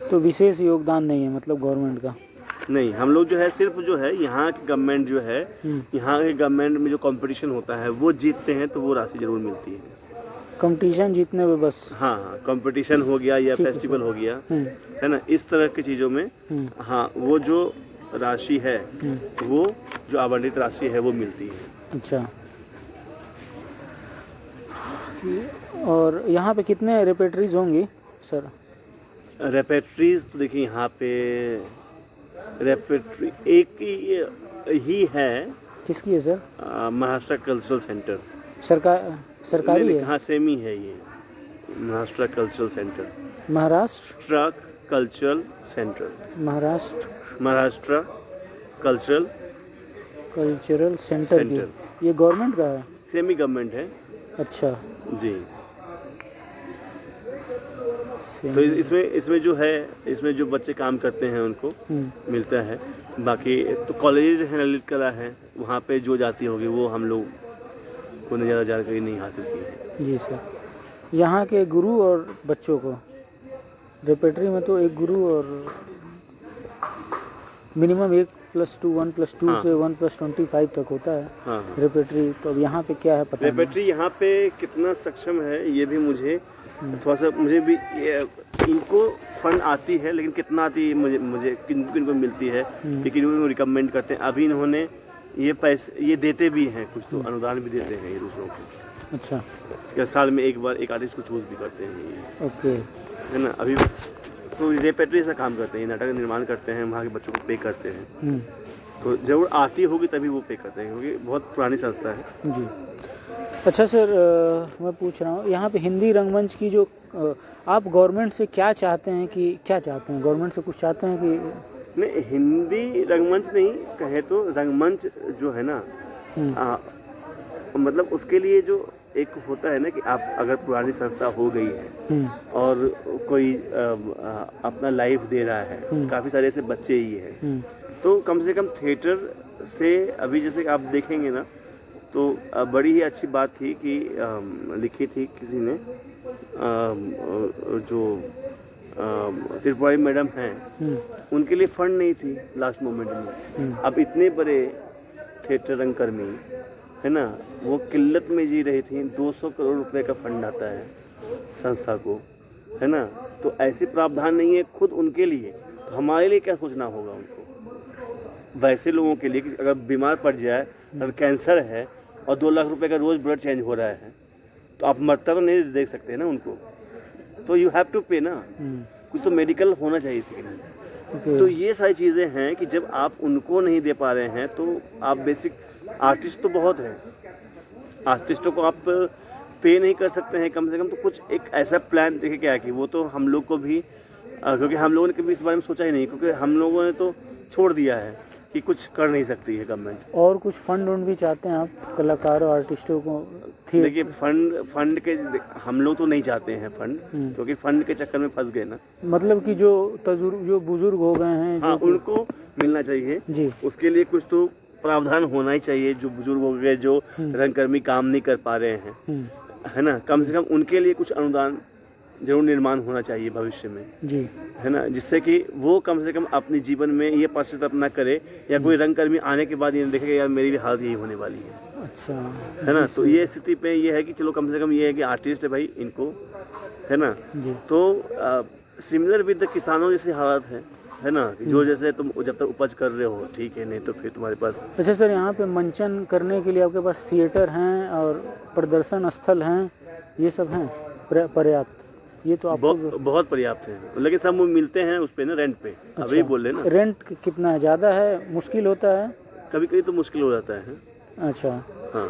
तो विशेष योगदान नहीं है मतलब गवर्नमेंट का? नहीं, हम लोग जो है सिर्फ जो है यहाँ की गवर्नमेंट जो है, यहाँ के गवर्नमेंट में जो कंपटीशन होता है वो जीतते हैं तो वो राशि जरूर मिलती है। कंपटीशन जीतने में बस? हाँ हाँ, कंपटीशन हो गया या फेस्टिवल हो गया, है ना, इस तरह की चीज़ों में हाँ वो जो राशि है, वो जो आवंटित राशि है वो मिलती है। अच्छा। और यहाँ पे कितने रेपेटरीज होंगी सर? रेपेट्रीज तो देखिए यहाँ पे रेपेट्री एक ही है। किसकी है सर? Maharashtra cultural centre. सरकारी है? हाँ, सेम ही है ये, Maharashtra cultural centre. Maharashtra cultural centre. Maharashtra cultural centre की ये गवर्नमेंट का है? सेमी गवर्नमेंट है। अच्छा जी। तो इसमें जो है, इसमें जो बच्चे काम करते हैं उनको मिलता है। बाकी तो कॉलेज है, ललित कला है, वहाँ पे जो जाती होगी वो हम लोग को ज़्यादा जानकारी नहीं हासिल की है। जी सर। यहाँ के गुरु और बच्चों को रेपेटरी में तो एक गुरु और मिनिमम 1+2 1+2 हाँ। से 1+25 तक होता है। हाँ। रेपेटरी तो अब यहाँ पे क्या है पता नहीं। रेपेटरी यहाँ पे कितना सक्षम है ये भी मुझे थोड़ा सा, मुझे भी इनको फंड आती है लेकिन कितना आती है मुझे किनको मिलती है, लेकिन इनको रिकमेंड करते हैं। अभी इन्होंने ये पैसे ये देते भी हैं, कुछ तो अनुदान भी देते हैं ये दूसरों को। अच्छा। या साल में एक बार एक आर्टिस्ट को चूज भी करते हैं ये, ओके, है ना। अभी तो रेपेटरी से काम करते हैं, नाटक निर्माण करते हैं, वहाँ के बच्चों को पे करते हैं। तो जरूर आती होगी तभी वो पे करते हैं, क्योंकि बहुत पुरानी संस्था है। जी। अच्छा सर, मैं पूछ रहा हूँ यहाँ पे हिंदी रंगमंच की जो आप गवर्नमेंट से क्या चाहते हैं गवर्नमेंट से कुछ चाहते हैं कि? नहीं, हिंदी रंगमंच नहीं कहे तो रंगमंच जो है ना, मतलब उसके लिए जो एक होता है ना कि आप अगर पुरानी संस्था हो गई है और कोई अपना लाइफ दे रहा है, काफ़ी सारे ऐसे बच्चे ही हैं, तो कम से कम थिएटर से अभी जैसे आप देखेंगे ना, तो बड़ी ही अच्छी बात थी कि लिखी थी किसी ने, जो त्रिपुरारी मैडम हैं, उनके लिए फंड नहीं थी लास्ट मोमेंट में। अब इतने बड़े थिएटर रंगकर्मी, है ना, वो किल्लत में जी रही थी। 200 करोड़ रुपए का फंड आता है संस्था को, है ना। तो ऐसे प्रावधान नहीं है खुद उनके लिए, तो हमारे लिए क्या सोचना होगा उनको, वैसे लोगों के लिए कि अगर बीमार पड़ जाए, अगर कैंसर है और 2 लाख रुपए का रोज़ ब्लड चेंज हो रहा है, तो आप मरता तो नहीं देख सकते ना उनको, तो यू हैव टू पे ना, कुछ तो मेडिकल होना चाहिए थी। तो ये सारी चीज़ें हैं कि जब आप उनको नहीं दे पा रहे हैं तो आप बेसिक आर्टिस्ट तो बहुत हैं, आर्टिस्टों को आप पे नहीं कर सकते हैं, कम से कम तो कुछ एक ऐसा प्लान देखे क्या कि वो तो हम लोग को भी, क्योंकि हम लोगों ने कभी इस बारे में सोचा ही नहीं, क्योंकि हम लोगों ने तो छोड़ दिया है कि कुछ कर नहीं सकती है गवर्नमेंट। और कुछ फंड भी चाहते हैं आप कलाकारों आर्टिस्टों को? देखिए, फंड के हम लोग तो नहीं चाहते हैं फंड, क्योंकि फंड के चक्कर में फंस गए ना। मतलब कि जो बुजुर्ग हो गए हैं, हाँ, उनको मिलना चाहिए जी। उसके लिए कुछ तो प्रावधान होना ही चाहिए। जो बुजुर्ग हो गए, जो रंगकर्मी काम नहीं कर पा रहे हैं, है ना, कम से कम उनके लिए कुछ अनुदान जरूर निर्माण होना चाहिए भविष्य में जी, है ना, जिससे कि वो कम से कम अपने जीवन में ये पश्चाताप ना करे, या कोई रंगकर्मी आने के बाद ये देखेगा यार मेरी भी हालत यही होने वाली है। अच्छा, है ना। तो ये स्थिति पे ये है कि चलो कम से कम ये है कि आर्टिस्ट है भाई, इनको, है ना जी। तो सिमिलर विद किसानों जैसी हालत है ना, कि जो जैसे तुम जब तक उपज कर रहे हो ठीक है, नहीं तो फिर तुम्हारे पास। अच्छा सर, यहाँ पे मंचन करने के लिए आपके पास थिएटर हैं और प्रदर्शन स्थल हैं, ये सब हैं पर्याप्त? ये तो आपको बहुत पर्याप्त है, लेकिन सब वो मिलते हैं उस पे ना, रेंट पे। अभी बोल रहे ना, रेंट कितना है? ज़्यादा है? मुश्किल होता है? कभी कभी तो मुश्किल हो जाता है। अच्छा, हाँ,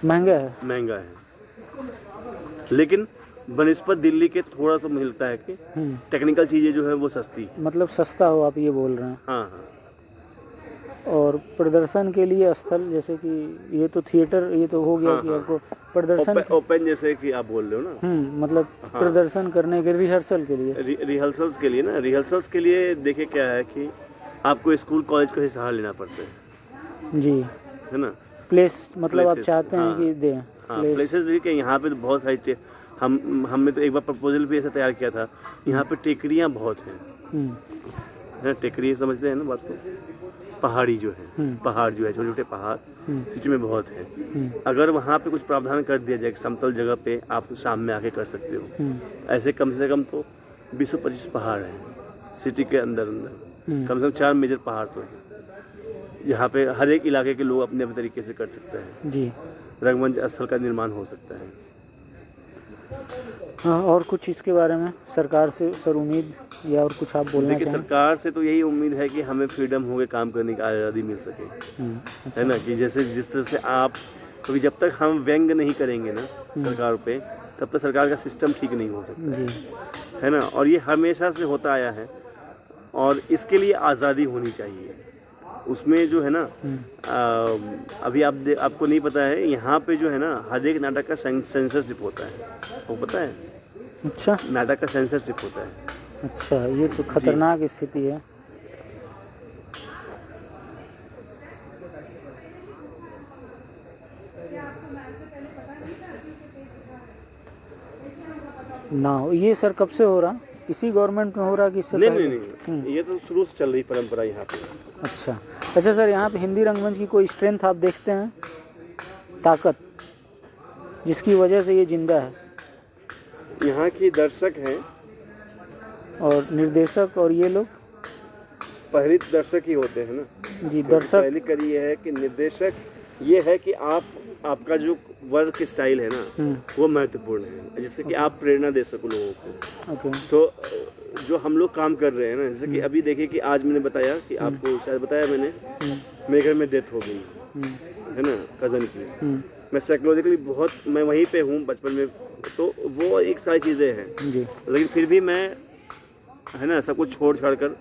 महंगा है? महंगा है, लेकिन बनिस्पत दिल्ली के थोड़ा सा मिलता है कि टेक्निकल चीज़ें जो है वो सस्ती है। मतलब सस्ता हो, आप ये बोल रहे हैं? हाँ हाँ। और प्रदर्शन के लिए स्थल, जैसे कि ये तो थिएटर, ये तो हो गया कि आपको प्रदर्शन ओपन जैसे कि आप बोल रहे हो ना। मतलब प्रदर्शन करने के रिहर्सल के लिए, रिहर्सल्स के लिए ना, रिहर्सल्स के लिए देखिए क्या है कि आपको स्कूल कॉलेज का ही सहारा लेना पड़ता है जी, है ना। प्लेस मतलब आप चाहते हैं कि दें? हाँ, प्लेसेस देखिए, यहाँ पे तो बहुत सारी हमने तो एक बार प्रपोजल भी ऐसा तैयार किया था। यहाँ पे टेकरियाँ बहुत हैं, टेकरी समझते हैं ना बात को, पहाड़ी जो है, पहाड़ जो है, छोटे छोटे पहाड़ सिटी में बहुत है। अगर वहाँ पे कुछ प्रावधान कर दिया जाए, समतल जगह पे आप शाम में आके कर सकते हो। ऐसे कम से कम तो 20-25 पहाड़ हैं सिटी के अंदर कम से कम 4 मेजर पहाड़ तो हैं, जहाँ पे हर एक इलाके के लोग अपने अपने तरीके से कर सकते हैं जी। रंगमंच स्थल का निर्माण हो सकता है। हाँ, और कुछ इसके बारे में सरकार से सर उम्मीद या और कुछ आप बोलना चाहें? सरकार से तो यही उम्मीद है कि हमें फ्रीडम हो के काम करने की आज़ादी मिल सके, है ना, कि जैसे जिस तरह से आप, क्योंकि जब तक हम व्यंग नहीं करेंगे ना सरकार पे, तब तक सरकार का सिस्टम ठीक नहीं हो सकता, है ना। और ये हमेशा से होता आया है, और इसके लिए आज़ादी होनी चाहिए। उसमें जो है ना, अभी आपको नहीं पता है, यहाँ पे जो है ना, हर एक नाटक का सेंसरशिप होता है, वो पता है? अच्छा, नाटक का सेंसरशिप होता है। अच्छा, ये तो खतरनाक स्थिति है। ना, ये सर कब से हो रहा? इसी गवर्नमेंट में हो रहा कि इससे पहले? नहीं, ये तो शुरू से चल रही परंपरा यहाँ पे। अच्छा सर, यहाँ पे हिंदी रंगमंच की कोई स्ट्रेंथ आप देखते हैं, ताकत, जिसकी वजह से ये जिंदा है? यहाँ की दर्शक हैं और निर्देशक, और ये लोग पहले दर्शक ही होते हैं ना जी। दर्शक पहली कड़ी ये है कि निर्देशक ये है कि आपका जो वर्क स्टाइल है ना वो महत्वपूर्ण है, जिससे कि आप प्रेरणा दे सको लोगों को। ओके। तो जो हम लोग काम कर रहे हैं ना, जैसे कि अभी देखिए कि आज मैंने बताया कि आपको शायद बताया मैंने, मेरे घर में डेथ हो गई है ना, कज़न की। मैं साइकोलॉजिकली बहुत, मैं वहीं पे हूँ बचपन में, तो वो एक सारी चीज़ें हैं जी। लेकिन फिर भी मैं, है ना, सब कुछ छोड़ छाड़ कर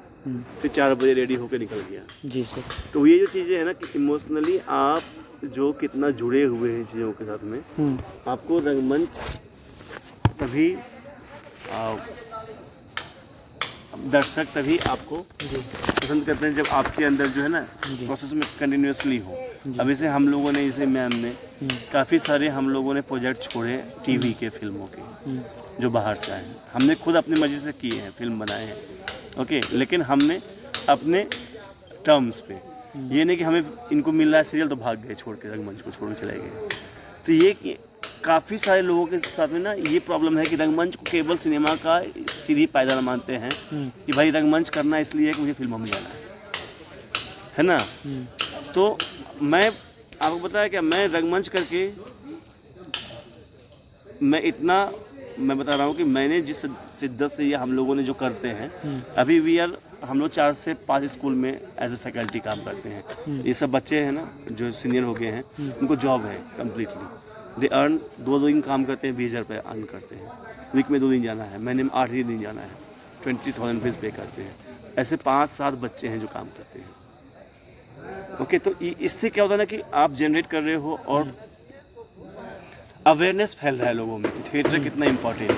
फिर 4 बजे रेडी होकर निकल गया जी सर। तो ये जो चीज़ें हैं ना कि इमोशनली आप जो कितना जुड़े हुए हैं चीज़ों के साथ में, आपको रंगमंच तभी दर्शक तभी आपको पसंद करते हैं जब आपके अंदर जो है ना प्रोसेस में कंटिन्यूसली हो। अभी से हम लोगों ने, जैसे मैम ने काफ़ी सारे हम लोगों ने प्रोजेक्ट छोड़े टीवी के, फिल्मों के, जो बाहर से आए हैं। हमने खुद अपनी मर्जी से किए हैं, फिल्म बनाए हैं, ओके, लेकिन हमने अपने टर्म्स पे, ये नहीं कि हमें इनको मिल रहा है सीरियल तो भाग गए छोड़ के, रंगमंच को छोड़ के चले गए। तो ये काफ़ी सारे लोगों के साथ में ना ये प्रॉब्लम है कि रंगमंच को केवल सिनेमा का सीधी पायदान मानते हैं कि भाई रंगमंच करना इसलिए है कि मुझे फिल्मों में जाना है ना। तो मैं आपको बताया क्या, मैं रंगमंच करके मैं बता रहा हूँ कि मैंने जिस शिद्दत से ये हम लोगों ने जो करते हैं, अभी हम लोग 4 से 5 स्कूल में एज ए फैकल्टी काम करते हैं। ये सब बच्चे हैं ना जो सीनियर हो गए हैं, उनको जॉब है कम्प्लीटली, दे अर्न 2 दिन काम करते हैं, 20,000 रुपये अर्न करते हैं, वीक में 2 दिन जाना है, महीने में 8 ही दिन जाना है, 20,000 रुपीज़ पे करते हैं। ऐसे 5-7 बच्चे हैं जो काम करते हैं, ओके। तो इससे क्या होता है ना कि आप जनरेट कर रहे हो और अवेयरनेस फैल रहा है लोगों में कि थिएटर कितना इम्पोर्टेंट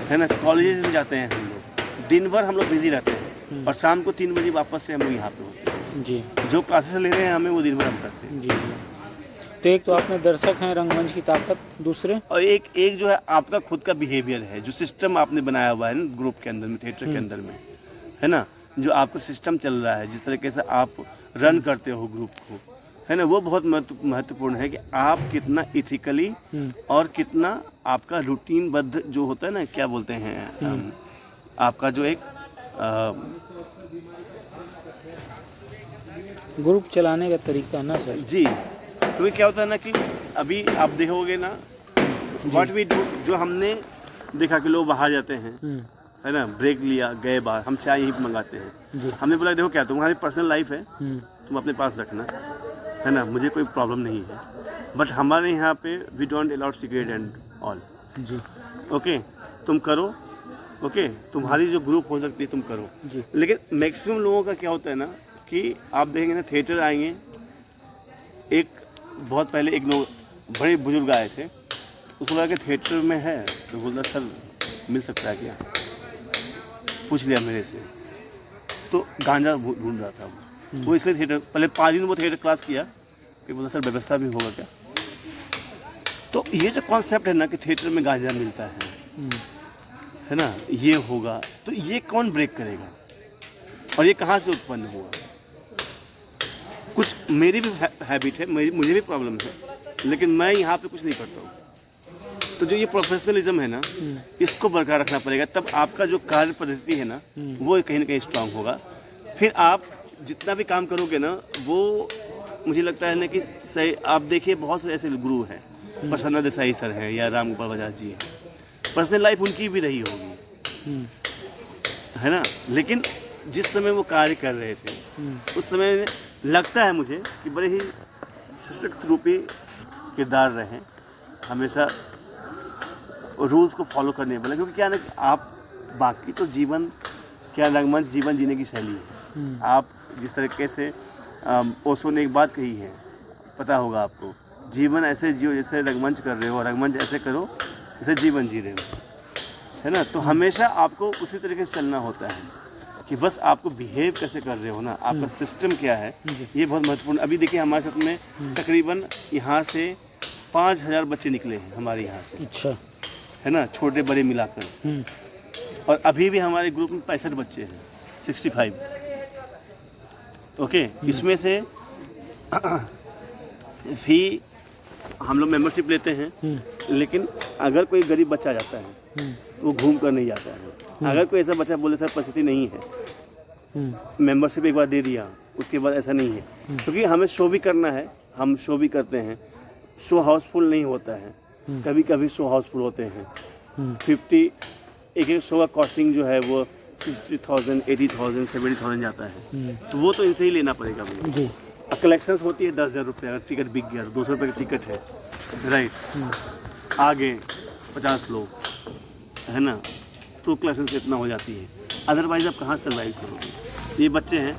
है ना। कॉलेजेस में जाते हैं हम लोग, दिन भर हम लोग बिजी रहते हैं और शाम को 3 बजे वापस से हम लोग यहाँ पे होते हैं जी। जो क्लासेस ले रहे हैं हमें वो दिन भर हम करते हैं जी। तो एक तो आपने दर्शक हैं, रंगमंच की ताकत, दूसरे और एक जो है आपका खुद का बिहेवियर है, जो सिस्टम आपने बनाया हुआ है ना ग्रुप के अंदर में, थिएटर के अंदर में, है ना, जो आपका सिस्टम चल रहा है, जिस तरीके से आप रन करते हो ग्रुप को, है ना, वो बहुत महत्वपूर्ण है कि आप कितना इथिकली और कितना आपका रूटीनबद्ध जो होता है ना, क्या बोलते हैं, आपका जो एक ग्रुप चलाने का तरीका ना सर। जी, क्योंकि क्या होता है ना कि अभी आप देखोगे ना व्हाट वी डू, जो हमने देखा कि लोग बाहर जाते हैं, है ना, ब्रेक लिया, गए बाहर, हम चाय यहीं पे मंगाते हैं। जी। हमने बोला देखो क्या तुम्हारी पर्सनल लाइफ है, तुम अपने पास रखना, है ना, मुझे कोई प्रॉब्लम नहीं है, बट हमारे यहाँ पे we don't allow cigarette and all. जी। ओके, तुम करो, ओके, तुम्हारी जो ग्रुप हो सकती है तुम करो। जी। लेकिन मैक्सिमम लोगों का क्या होता है ना कि आप देखेंगे ना, थिएटर आएंगे, एक बहुत पहले एक लोग बड़े बुजुर्ग आए थे, उसको लगा कि थिएटर में है, तो बोलता सर मिल सकता है क्या, पूछ लिया मेरे से, तो गांजा ढूंढ रहा था वो इसलिए थिएटर, पहले 5 दिन वो थिएटर क्लास किया, फिर बोला सर व्यवस्था भी होगा क्या। तो ये जो कॉन्सेप्ट है ना कि थिएटर में गांजा मिलता है ना, ये होगा, तो ये कौन ब्रेक करेगा और ये कहाँ से उत्पन्न हुआ। कुछ मेरी भी हैबिट है, मुझे भी प्रॉब्लम है, लेकिन मैं यहाँ पे कुछ नहीं करता हूँ। तो जो ये प्रोफेशनलिज्म है ना, इसको बरकरार रखना पड़ेगा, तब आपका जो कार्य पद्धति है ना वो कहीं ना कहीं स्ट्रांग होगा। फिर आप जितना भी काम करोगे ना, वो मुझे लगता है ना कि सही। आप देखिए बहुत से ऐसे गुरु हैं, प्रसन्न देसाई सर हैं या राम गोपाल बजाज जी हैं, पर्सनल लाइफ उनकी भी रही होगी, है ना, लेकिन जिस समय वो कार्य कर रहे थे उस समय लगता है मुझे कि बड़े ही सशक्त रूपी किरदार रहे, हमेशा रूल्स को फॉलो करने वाले। क्योंकि क्या ना कि आप बाकी तो जीवन क्या रंगमंच जीवन जीने की शैली है। आप जिस तरीके से ओशो ने एक बात कही है, पता होगा आपको, जीवन ऐसे जियो जैसे रंगमंच कर रहे हो, रंगमंच ऐसे करो जैसे जीवन जी रहे हो, है ना। तो हमेशा आपको उसी तरीके से चलना होता है कि बस आपको बिहेव कैसे कर रहे हो ना, आपका सिस्टम क्या है, ये बहुत महत्वपूर्ण। अभी देखिए हमारे साथ में तकरीबन यहाँ से 5000 बच्चे निकले हैं हमारे यहाँ से, अच्छा, है ना, छोटे बड़े मिलाकर, और अभी भी हमारे ग्रुप में 65 बच्चे हैं, 65। ओके, इसमें से भी हम लोग मेंबरशिप लेते हैं, लेकिन अगर कोई गरीब बच्चा जाता है तो वो घूम कर नहीं जाता है। अगर कोई ऐसा बच्चा बोले सर परिस्थिति नहीं है, मेंबरशिप एक बार दे दिया, उसके बाद ऐसा नहीं है, क्योंकि हमें शो भी करना है, हम शो भी करते हैं। शो हाउसफुल नहीं होता है, कभी कभी शो हाउसफुल होते हैं। 50 एक शो का कॉस्टिंग जो है वो 60,000, 80,000, 70,000 जाता है, तो वो तो इनसे ही लेना पड़ेगा मुझे। जी। कलेक्शन होती है 10,000 रुपये, अगर टिकट बिक गया, 200 रुपये की टिकट है, राइट, आगे 50 लोग, है ना, तो कलेक्शन से इतना हो जाती है। अदरवाइज आप कहाँ सर्वाइव करोगे। ये बच्चे हैं,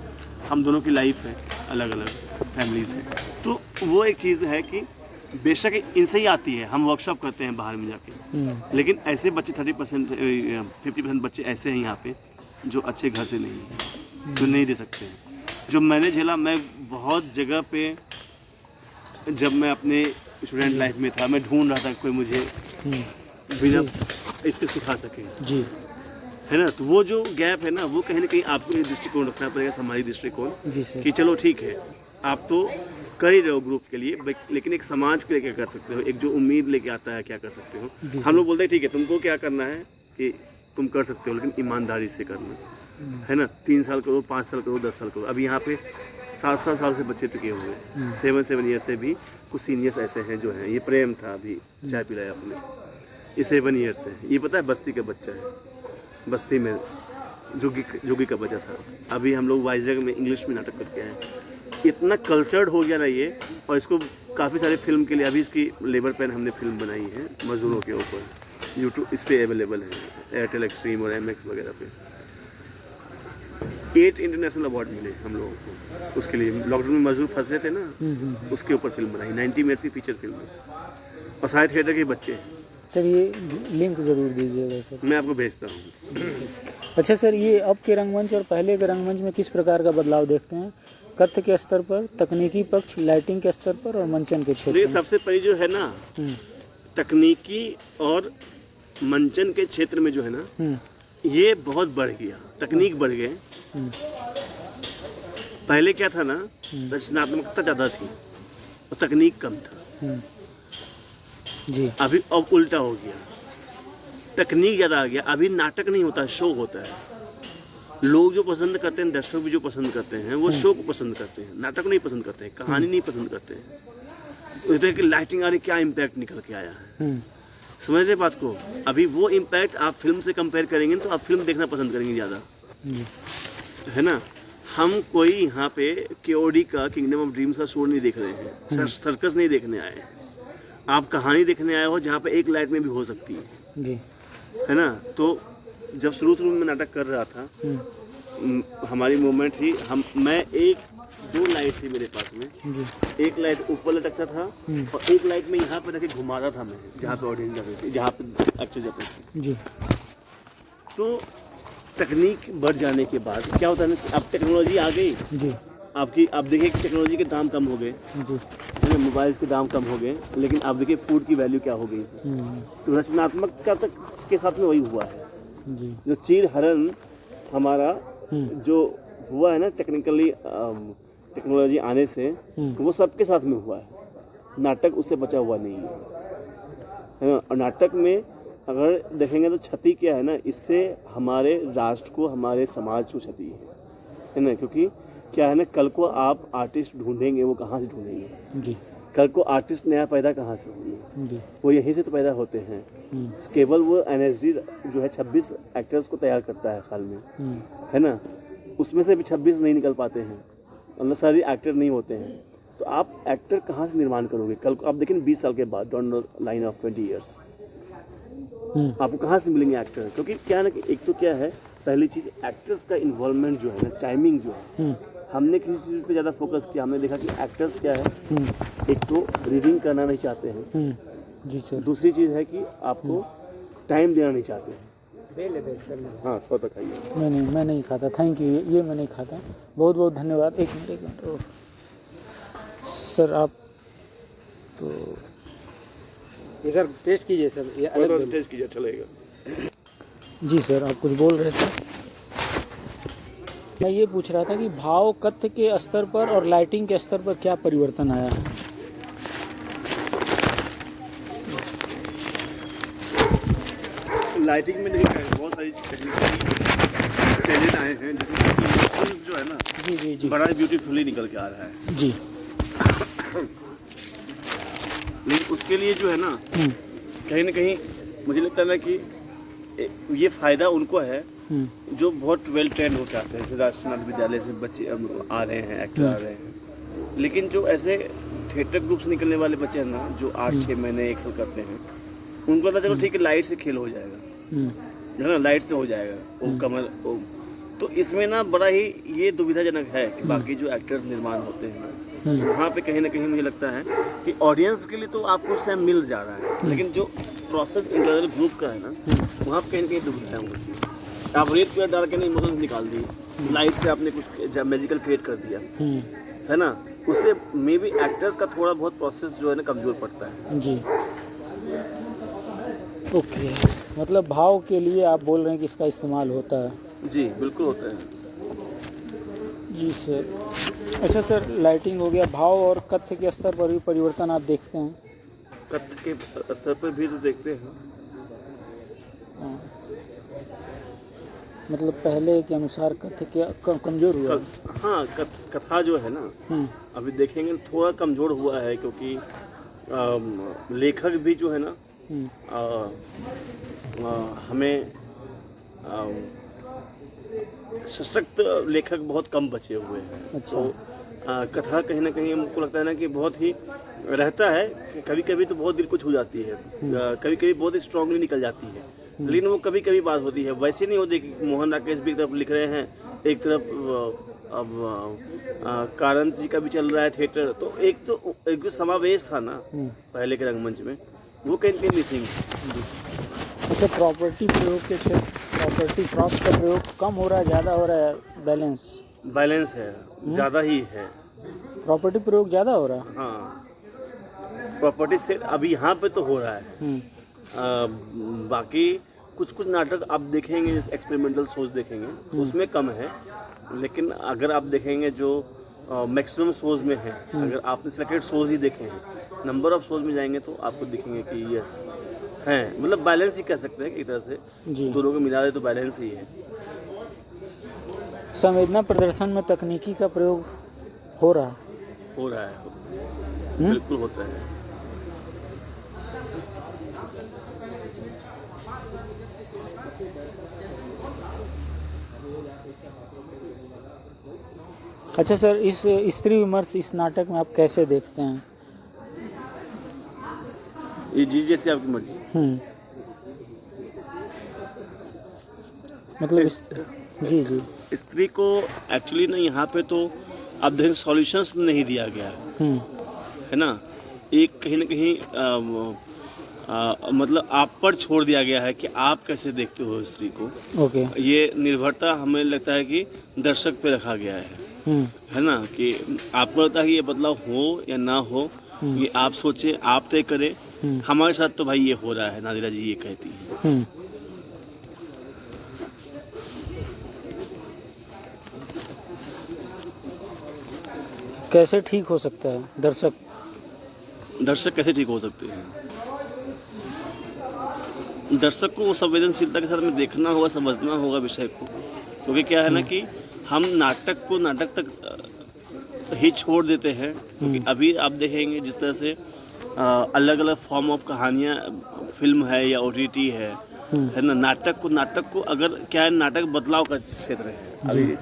हम दोनों की लाइफ है, अलग अलग फैमिलीज हैं, तो वो एक चीज़ है कि बेशक इनसे ही आती है, हम वर्कशॉप करते हैं बाहर में जाके, लेकिन ऐसे बच्चे 30% 50% बच्चे ऐसे हैं यहाँ पे जो अच्छे घर से नहीं हैं, जो नहीं दे सकते हैं। जो मैंने झेला, मैं बहुत जगह पे जब मैं अपने स्टूडेंट लाइफ में था, मैं ढूंढ रहा था कोई मुझे बिना इसके सिखा सके, जी, है ना। तो वो जो गैप है ना, वो कहीं ना कहीं आपको ये दृष्टिकोण रखना पड़ेगा, समाजी दृष्टिकोण, जी सर, कि चलो ठीक है, आप तो कर ही रहे हो ग्रुप के लिए, लेकिन एक समाज के लिए क्या कर सकते हो, एक जो उम्मीद लेके आता है क्या कर सकते हो। हम लोग बोलते हैं ठीक है, तुमको क्या करना है कि तुम कर सकते हो, लेकिन ईमानदारी से करना, है ना। 3 साल करो, 5 साल करो, 10 साल करो। अभी यहाँ पे 7 साल से बच्चे टिके हुए हैं, 7 ईयर से भी कुछ सीनियर्स ऐसे हैं जो हैं। ये प्रेम था, अभी चाय पिलाया अपने, ये 7 ईयर से, ये पता है बस्ती का बच्चा है, बस्ती में जोगी का बच्चा था। अभी हम लोग वाइजैग में इंग्लिश में नाटक करके आए। इतना कल्चर्ड हो गया ना ये, और इसको काफ़ी सारे फिल्म के लिए, अभी इसकी लेबर पेन हमने फिल्म बनाई है मजदूरों के ऊपर, यूट्यूब इस पर अवेलेबल है, एयरटेल एक्सट्रीम और MX वगैरह पे। 8 इंटरनेशनल अवार्ड मिले हम लोगों को उसके लिए। लॉकडाउन में मजदूर फंसे थे ना, उसके ऊपर फिल्म बनाई, 90 मिनट्स की फीचर फिल्म है, और सारे थिएटर के बच्चे हैं। सर ये लिंक ज़रूर दीजिएगा सर, मैं आपको भेजता हूँ। अच्छा सर, ये अब के रंगमंच और पहले के रंगमंच में किस प्रकार का बदलाव देखते हैं, कथ्य के स्तर पर, तकनीकी पक्ष, लाइटिंग के स्तर पर और मंचन के क्षेत्र में? सबसे पहले जो है ना, तकनीकी और मंचन के क्षेत्र में जो है ना, ये बहुत बढ़ गया, तकनीक बढ़ गए। पहले क्या था ना, रचनात्मकता ज़्यादा थी और तकनीक कम था। जी। अभी अब उल्टा हो गया, तकनीक ज़्यादा आ गया, अभी नाटक नहीं होता, शो होता है। लोग जो पसंद करते हैं, दर्शक भी जो पसंद करते हैं, वो शो को पसंद करते हैं, नाटक नहीं पसंद करते हैं, कहानी नहीं पसंद करते हैं। तो इधर की लाइटिंग आ रही, क्या इम्पैक्ट निकल के आया है, समझ रहे बात को। अभी वो इम्पैक्ट आप फिल्म से कंपेयर करेंगे तो आप फिल्म देखना पसंद करेंगे ज़्यादा, है ना। हम कोई यहाँ पे केओडी का किंगडम ऑफ ड्रीम्स का शो नहीं देख रहे हैं, सर्कस नहीं देखने आए हैं। आप कहानी देखने आए हो जहाँ पे एक लाइट में भी हो सकती है, है ना। तो जब शुरू में नाटक कर रहा था, हमारी मूवमेंट थी, मैं दो लाइट थी मेरे पास में, एक लाइट ऊपर लटकता था और एक लाइट में यहाँ पे रख के घुमा रहा था मैं, जहाँ पे ऑडियंस जाती थी, जहाँ पे एक्टर जाते थे। तो तकनीक बढ़ जाने के बाद क्या होता है ना, अब टेक्नोलॉजी आ गई आपकी। आप देखिए कि टेक्नोलॉजी के दाम कम हो गए, मोबाइल्स के दाम कम हो गए, लेकिन आप देखिए फूड की वैल्यू क्या हो गई। तो रचनात्मकता तक के साथ में वही हुआ है। जो चीर हरण हमारा जो हुआ है ना, टेक्नोलॉजी आने से, वो सबके साथ में हुआ है। नाटक उससे बचा हुआ नहीं है। और नाटक में अगर देखेंगे तो क्षति क्या है ना, इससे हमारे राष्ट्र को, हमारे समाज को क्षति है ना। क्योंकि क्या है ना, कल को आप आर्टिस्ट ढूंढेंगे, वो कहाँ से ढूंढेंगे? कल को आर्टिस्ट नया पैदा कहाँ से होंगे? वो यहीं से तो पैदा होते हैं। केवल वो एनर्जी जो है 26 एक्टर्स को तैयार करता है साल में, है ना। उसमें से भी 26 नहीं निकल पाते हैं, मतलब सारे एक्टर नहीं होते हैं। तो आप एक्टर कहाँ से निर्माण करोगे? कल को आप देखें 20 साल के बाद, down the line of 20 years, आपको कहाँ से मिलेंगे एक्टर? क्योंकि क्या है ना कि एक तो क्या है, पहली चीज़ एक्टर्स का इन्वॉल्वमेंट जो है ना, टाइमिंग जो है, हमने किसी चीज़ पे ज़्यादा फोकस किया। हमने देखा कि एक्टर्स क्या है, एक तो रीडिंग करना नहीं चाहते हैं, जी सर। दूसरी चीज़ है कि आपको टाइम देना नहीं चाहते हैं। हाँ, थोड़ा तक आइए। नहीं, मैं नहीं खाता, थैंक यू, ये मैं नहीं खाता। बहुत बहुत धन्यवाद। एक मिनट सर, आप तो ये सर टेस्ट कीजिए सर, ये अलग टेस्ट कीजिए, चलेगा। जी सर, आप कुछ बोल रहे थे? मैं ये पूछ रहा था कि भाव कथ्य के स्तर पर और लाइटिंग के स्तर पर क्या परिवर्तन आया है? लाइटिंग में देखिए बहुत सारी टेक्निकल चेंजेस आए हैं, जैसे जो है ना, जी बड़ा ब्यूटीफुली निकल के आ रहा है जी। लेकिन उसके लिए जो है ना, कहीं ना कहीं मुझे लगता है ना कि ये फ़ायदा उनको है जो बहुत वेल ट्रेंड होकर आते हैं। जैसे राष्ट्रनाथ विद्यालय से बच्चे आ रहे हैं, एक्टर आ रहे हैं। लेकिन जो ऐसे थिएटर ग्रुप से निकलने वाले बच्चे हैं ना, जो 8-6 महीने 1 साल करते हैं, उनको पता चलो ठीक है, लाइट से खेल हो जाएगा, है ना, लाइट से हो जाएगा वो कमर। तो इसमें ना बड़ा ही ये दुविधाजनक है कि बाकी जो एक्टर्स निर्माण होते हैं ना, वहाँ पे कहीं ना कहीं मुझे लगता है कि ऑडियंस के लिए तो आपको सैम मिल जा रहा है, लेकिन जो प्रोसेस इंटरनल ग्रुप का है ना, वहाँ पे कहीं ना कहीं दुविधाएं होती है। आप रेड कलर डाल के नहीं इमोशंस निकाल दिए, लाइट से आपने कुछ मैजिकल क्रिएट कर दिया, है ना, उससे मे बी एक्टर्स का थोड़ा बहुत प्रोसेस जो है ना कमज़ोर पड़ता है जी। ओके, मतलब भाव के लिए आप बोल रहे हैं कि इसका इस्तेमाल होता है? जी बिल्कुल होता है जी सर। अच्छा सर, लाइटिंग हो गया, भाव और कथ्य के स्तर पर भी परिवर्तन आप देखते हैं? कथ्य के स्तर पर भी तो देखते हैं। मतलब पहले के अनुसार कथ्य क्या कमज़ोर हुआ? हाँ, कथा जो है ना, अभी देखेंगे थोड़ा कमज़ोर हुआ है, क्योंकि लेखक भी जो है ना, हमें सशक्त लेखक बहुत कम बचे हुए हैं। अच्छा। तो कथा कहीं ना कहीं हमको लगता है ना कि बहुत ही रहता है, कभी कभी तो बहुत दिल को छू जाती है, कभी कभी बहुत ही स्ट्रांगली निकल जाती है, लेकिन वो कभी कभी बात होती है। वैसे नहीं होती कि मोहन राकेश भी एक तरफ लिख रहे हैं, एक तरफ अब कारंत जी का भी चल रहा है थिएटर, तो एक जो समावेश था ना पहले के रंगमंच में, वो कहीं कहीं मिसिंग। अच्छा, प्रॉपर्टी प्रयोग के क्षेत्र, प्रॉपर्टी प्रॉप्स का प्रयोग कम हो रहा है, ज़्यादा हो रहा है? बैलेंस है, ज़्यादा ही है। प्रॉपर्टी प्रयोग ज़्यादा हो रहा है? हाँ, प्रॉपर्टी से अभी यहाँ पे तो हो रहा है। बाकी कुछ नाटक आप देखेंगे, जैसे एक्सपेरिमेंटल शोज देखेंगे, उसमें कम है। लेकिन अगर आप देखेंगे जो मैक्सिमम शोज में है, अगर आपने सेलेक्टेड शोज ही देखे हैं, नंबर ऑफ शोज में जाएंगे तो आपको दिखेंगे कि यस है, मतलब बैलेंस ही कह सकते हैं कि एक तरह से जी। दोनों को मिला दे तो बैलेंस ही है। संवेदना प्रदर्शन में तकनीकी का प्रयोग हो रहा है बिल्कुल होता है। अच्छा सर, इस स्त्री विमर्श इस नाटक में आप कैसे देखते हैं? ये जी जैसे आपकी मर्जी। मतलब जी जी। स्त्री को एक्चुअली ना यहाँ पे तो अब देखिए सॉल्यूशंस नहीं दिया गया है ना, एक कहीं ना कहीं मतलब आप पर छोड़ दिया गया है कि आप कैसे देखते हो स्त्री को। ओके। ये निर्भरता हमें लगता है कि दर्शक पे रखा गया है ना, कि आपको लगता है कि ये बदलाव हो या ना हो, ये आप सोचें, आप तय करें। हमारे साथ तो भाई ये हो रहा है, नादिरा जी ये कहती है। कैसे ठीक हो सकता है? दर्शक कैसे ठीक हो सकते हैं? दर्शक को संवेदनशीलता के साथ में देखना होगा, समझना होगा विषय को, क्योंकि क्या है ना कि हम नाटक को नाटक तक ही छोड़ देते हैं। क्योंकि अभी आप देखेंगे जिस तरह से अलग अलग फॉर्म ऑफ कहानियाँ, फिल्म है या OTT है ना, नाटक को अगर क्या है, नाटक बदलाव का क्षेत्र है। अभी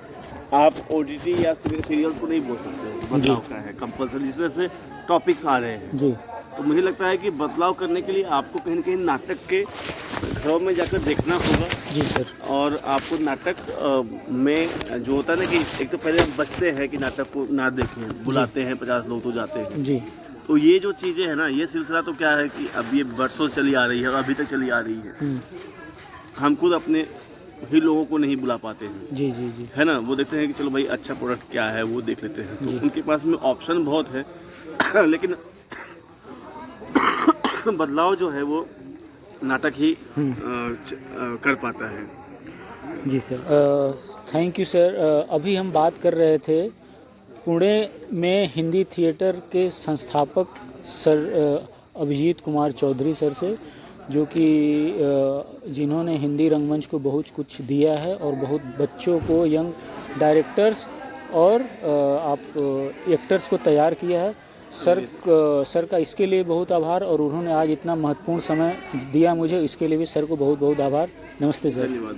आप OTT या सीरियल्स को नहीं बोल सकते, बदलाव का है कंपल्सरी, जिस तरह से टॉपिक्स आ रहे हैं जी। तो मुझे लगता है कि बदलाव करने के लिए आपको कहीं ना कहीं नाटक के घरों में जाकर देखना होगा। जी सर। और आपको नाटक में जो होता है ना कि एक तो पहले बचते हैं कि नाटक को ना देखें, बुलाते हैं 50 लोग तो जाते हैं जी। तो ये जो चीज़ें हैं ना, ये सिलसिला तो क्या है कि अब ये बरसों चली आ रही है और अभी तक चली आ रही है। हम खुद अपने ही लोगों को नहीं बुला पाते हैं। जी जी जी। है ना, वो देखते हैं कि चलो भाई अच्छा प्रोडक्ट क्या है वो देख लेते हैं, तो उनके पास में ऑप्शन बहुत है लेकिन बदलाव जो है वो नाटक ही कर पाता है। जी सर, थैंक यू सर। अभी हम बात कर रहे थे पुणे में हिंदी थिएटर के संस्थापक सर अभिजीत कुमार चौधरी सर से, जो कि जिन्होंने हिंदी रंगमंच को बहुत कुछ दिया है और बहुत बच्चों को, यंग डायरेक्टर्स और आप एक्टर्स को तैयार किया है। सर का इसके लिए बहुत आभार, और उन्होंने आज इतना महत्वपूर्ण समय दिया मुझे, इसके लिए भी सर को बहुत बहुत आभार। नमस्ते सर। धन्यवाद।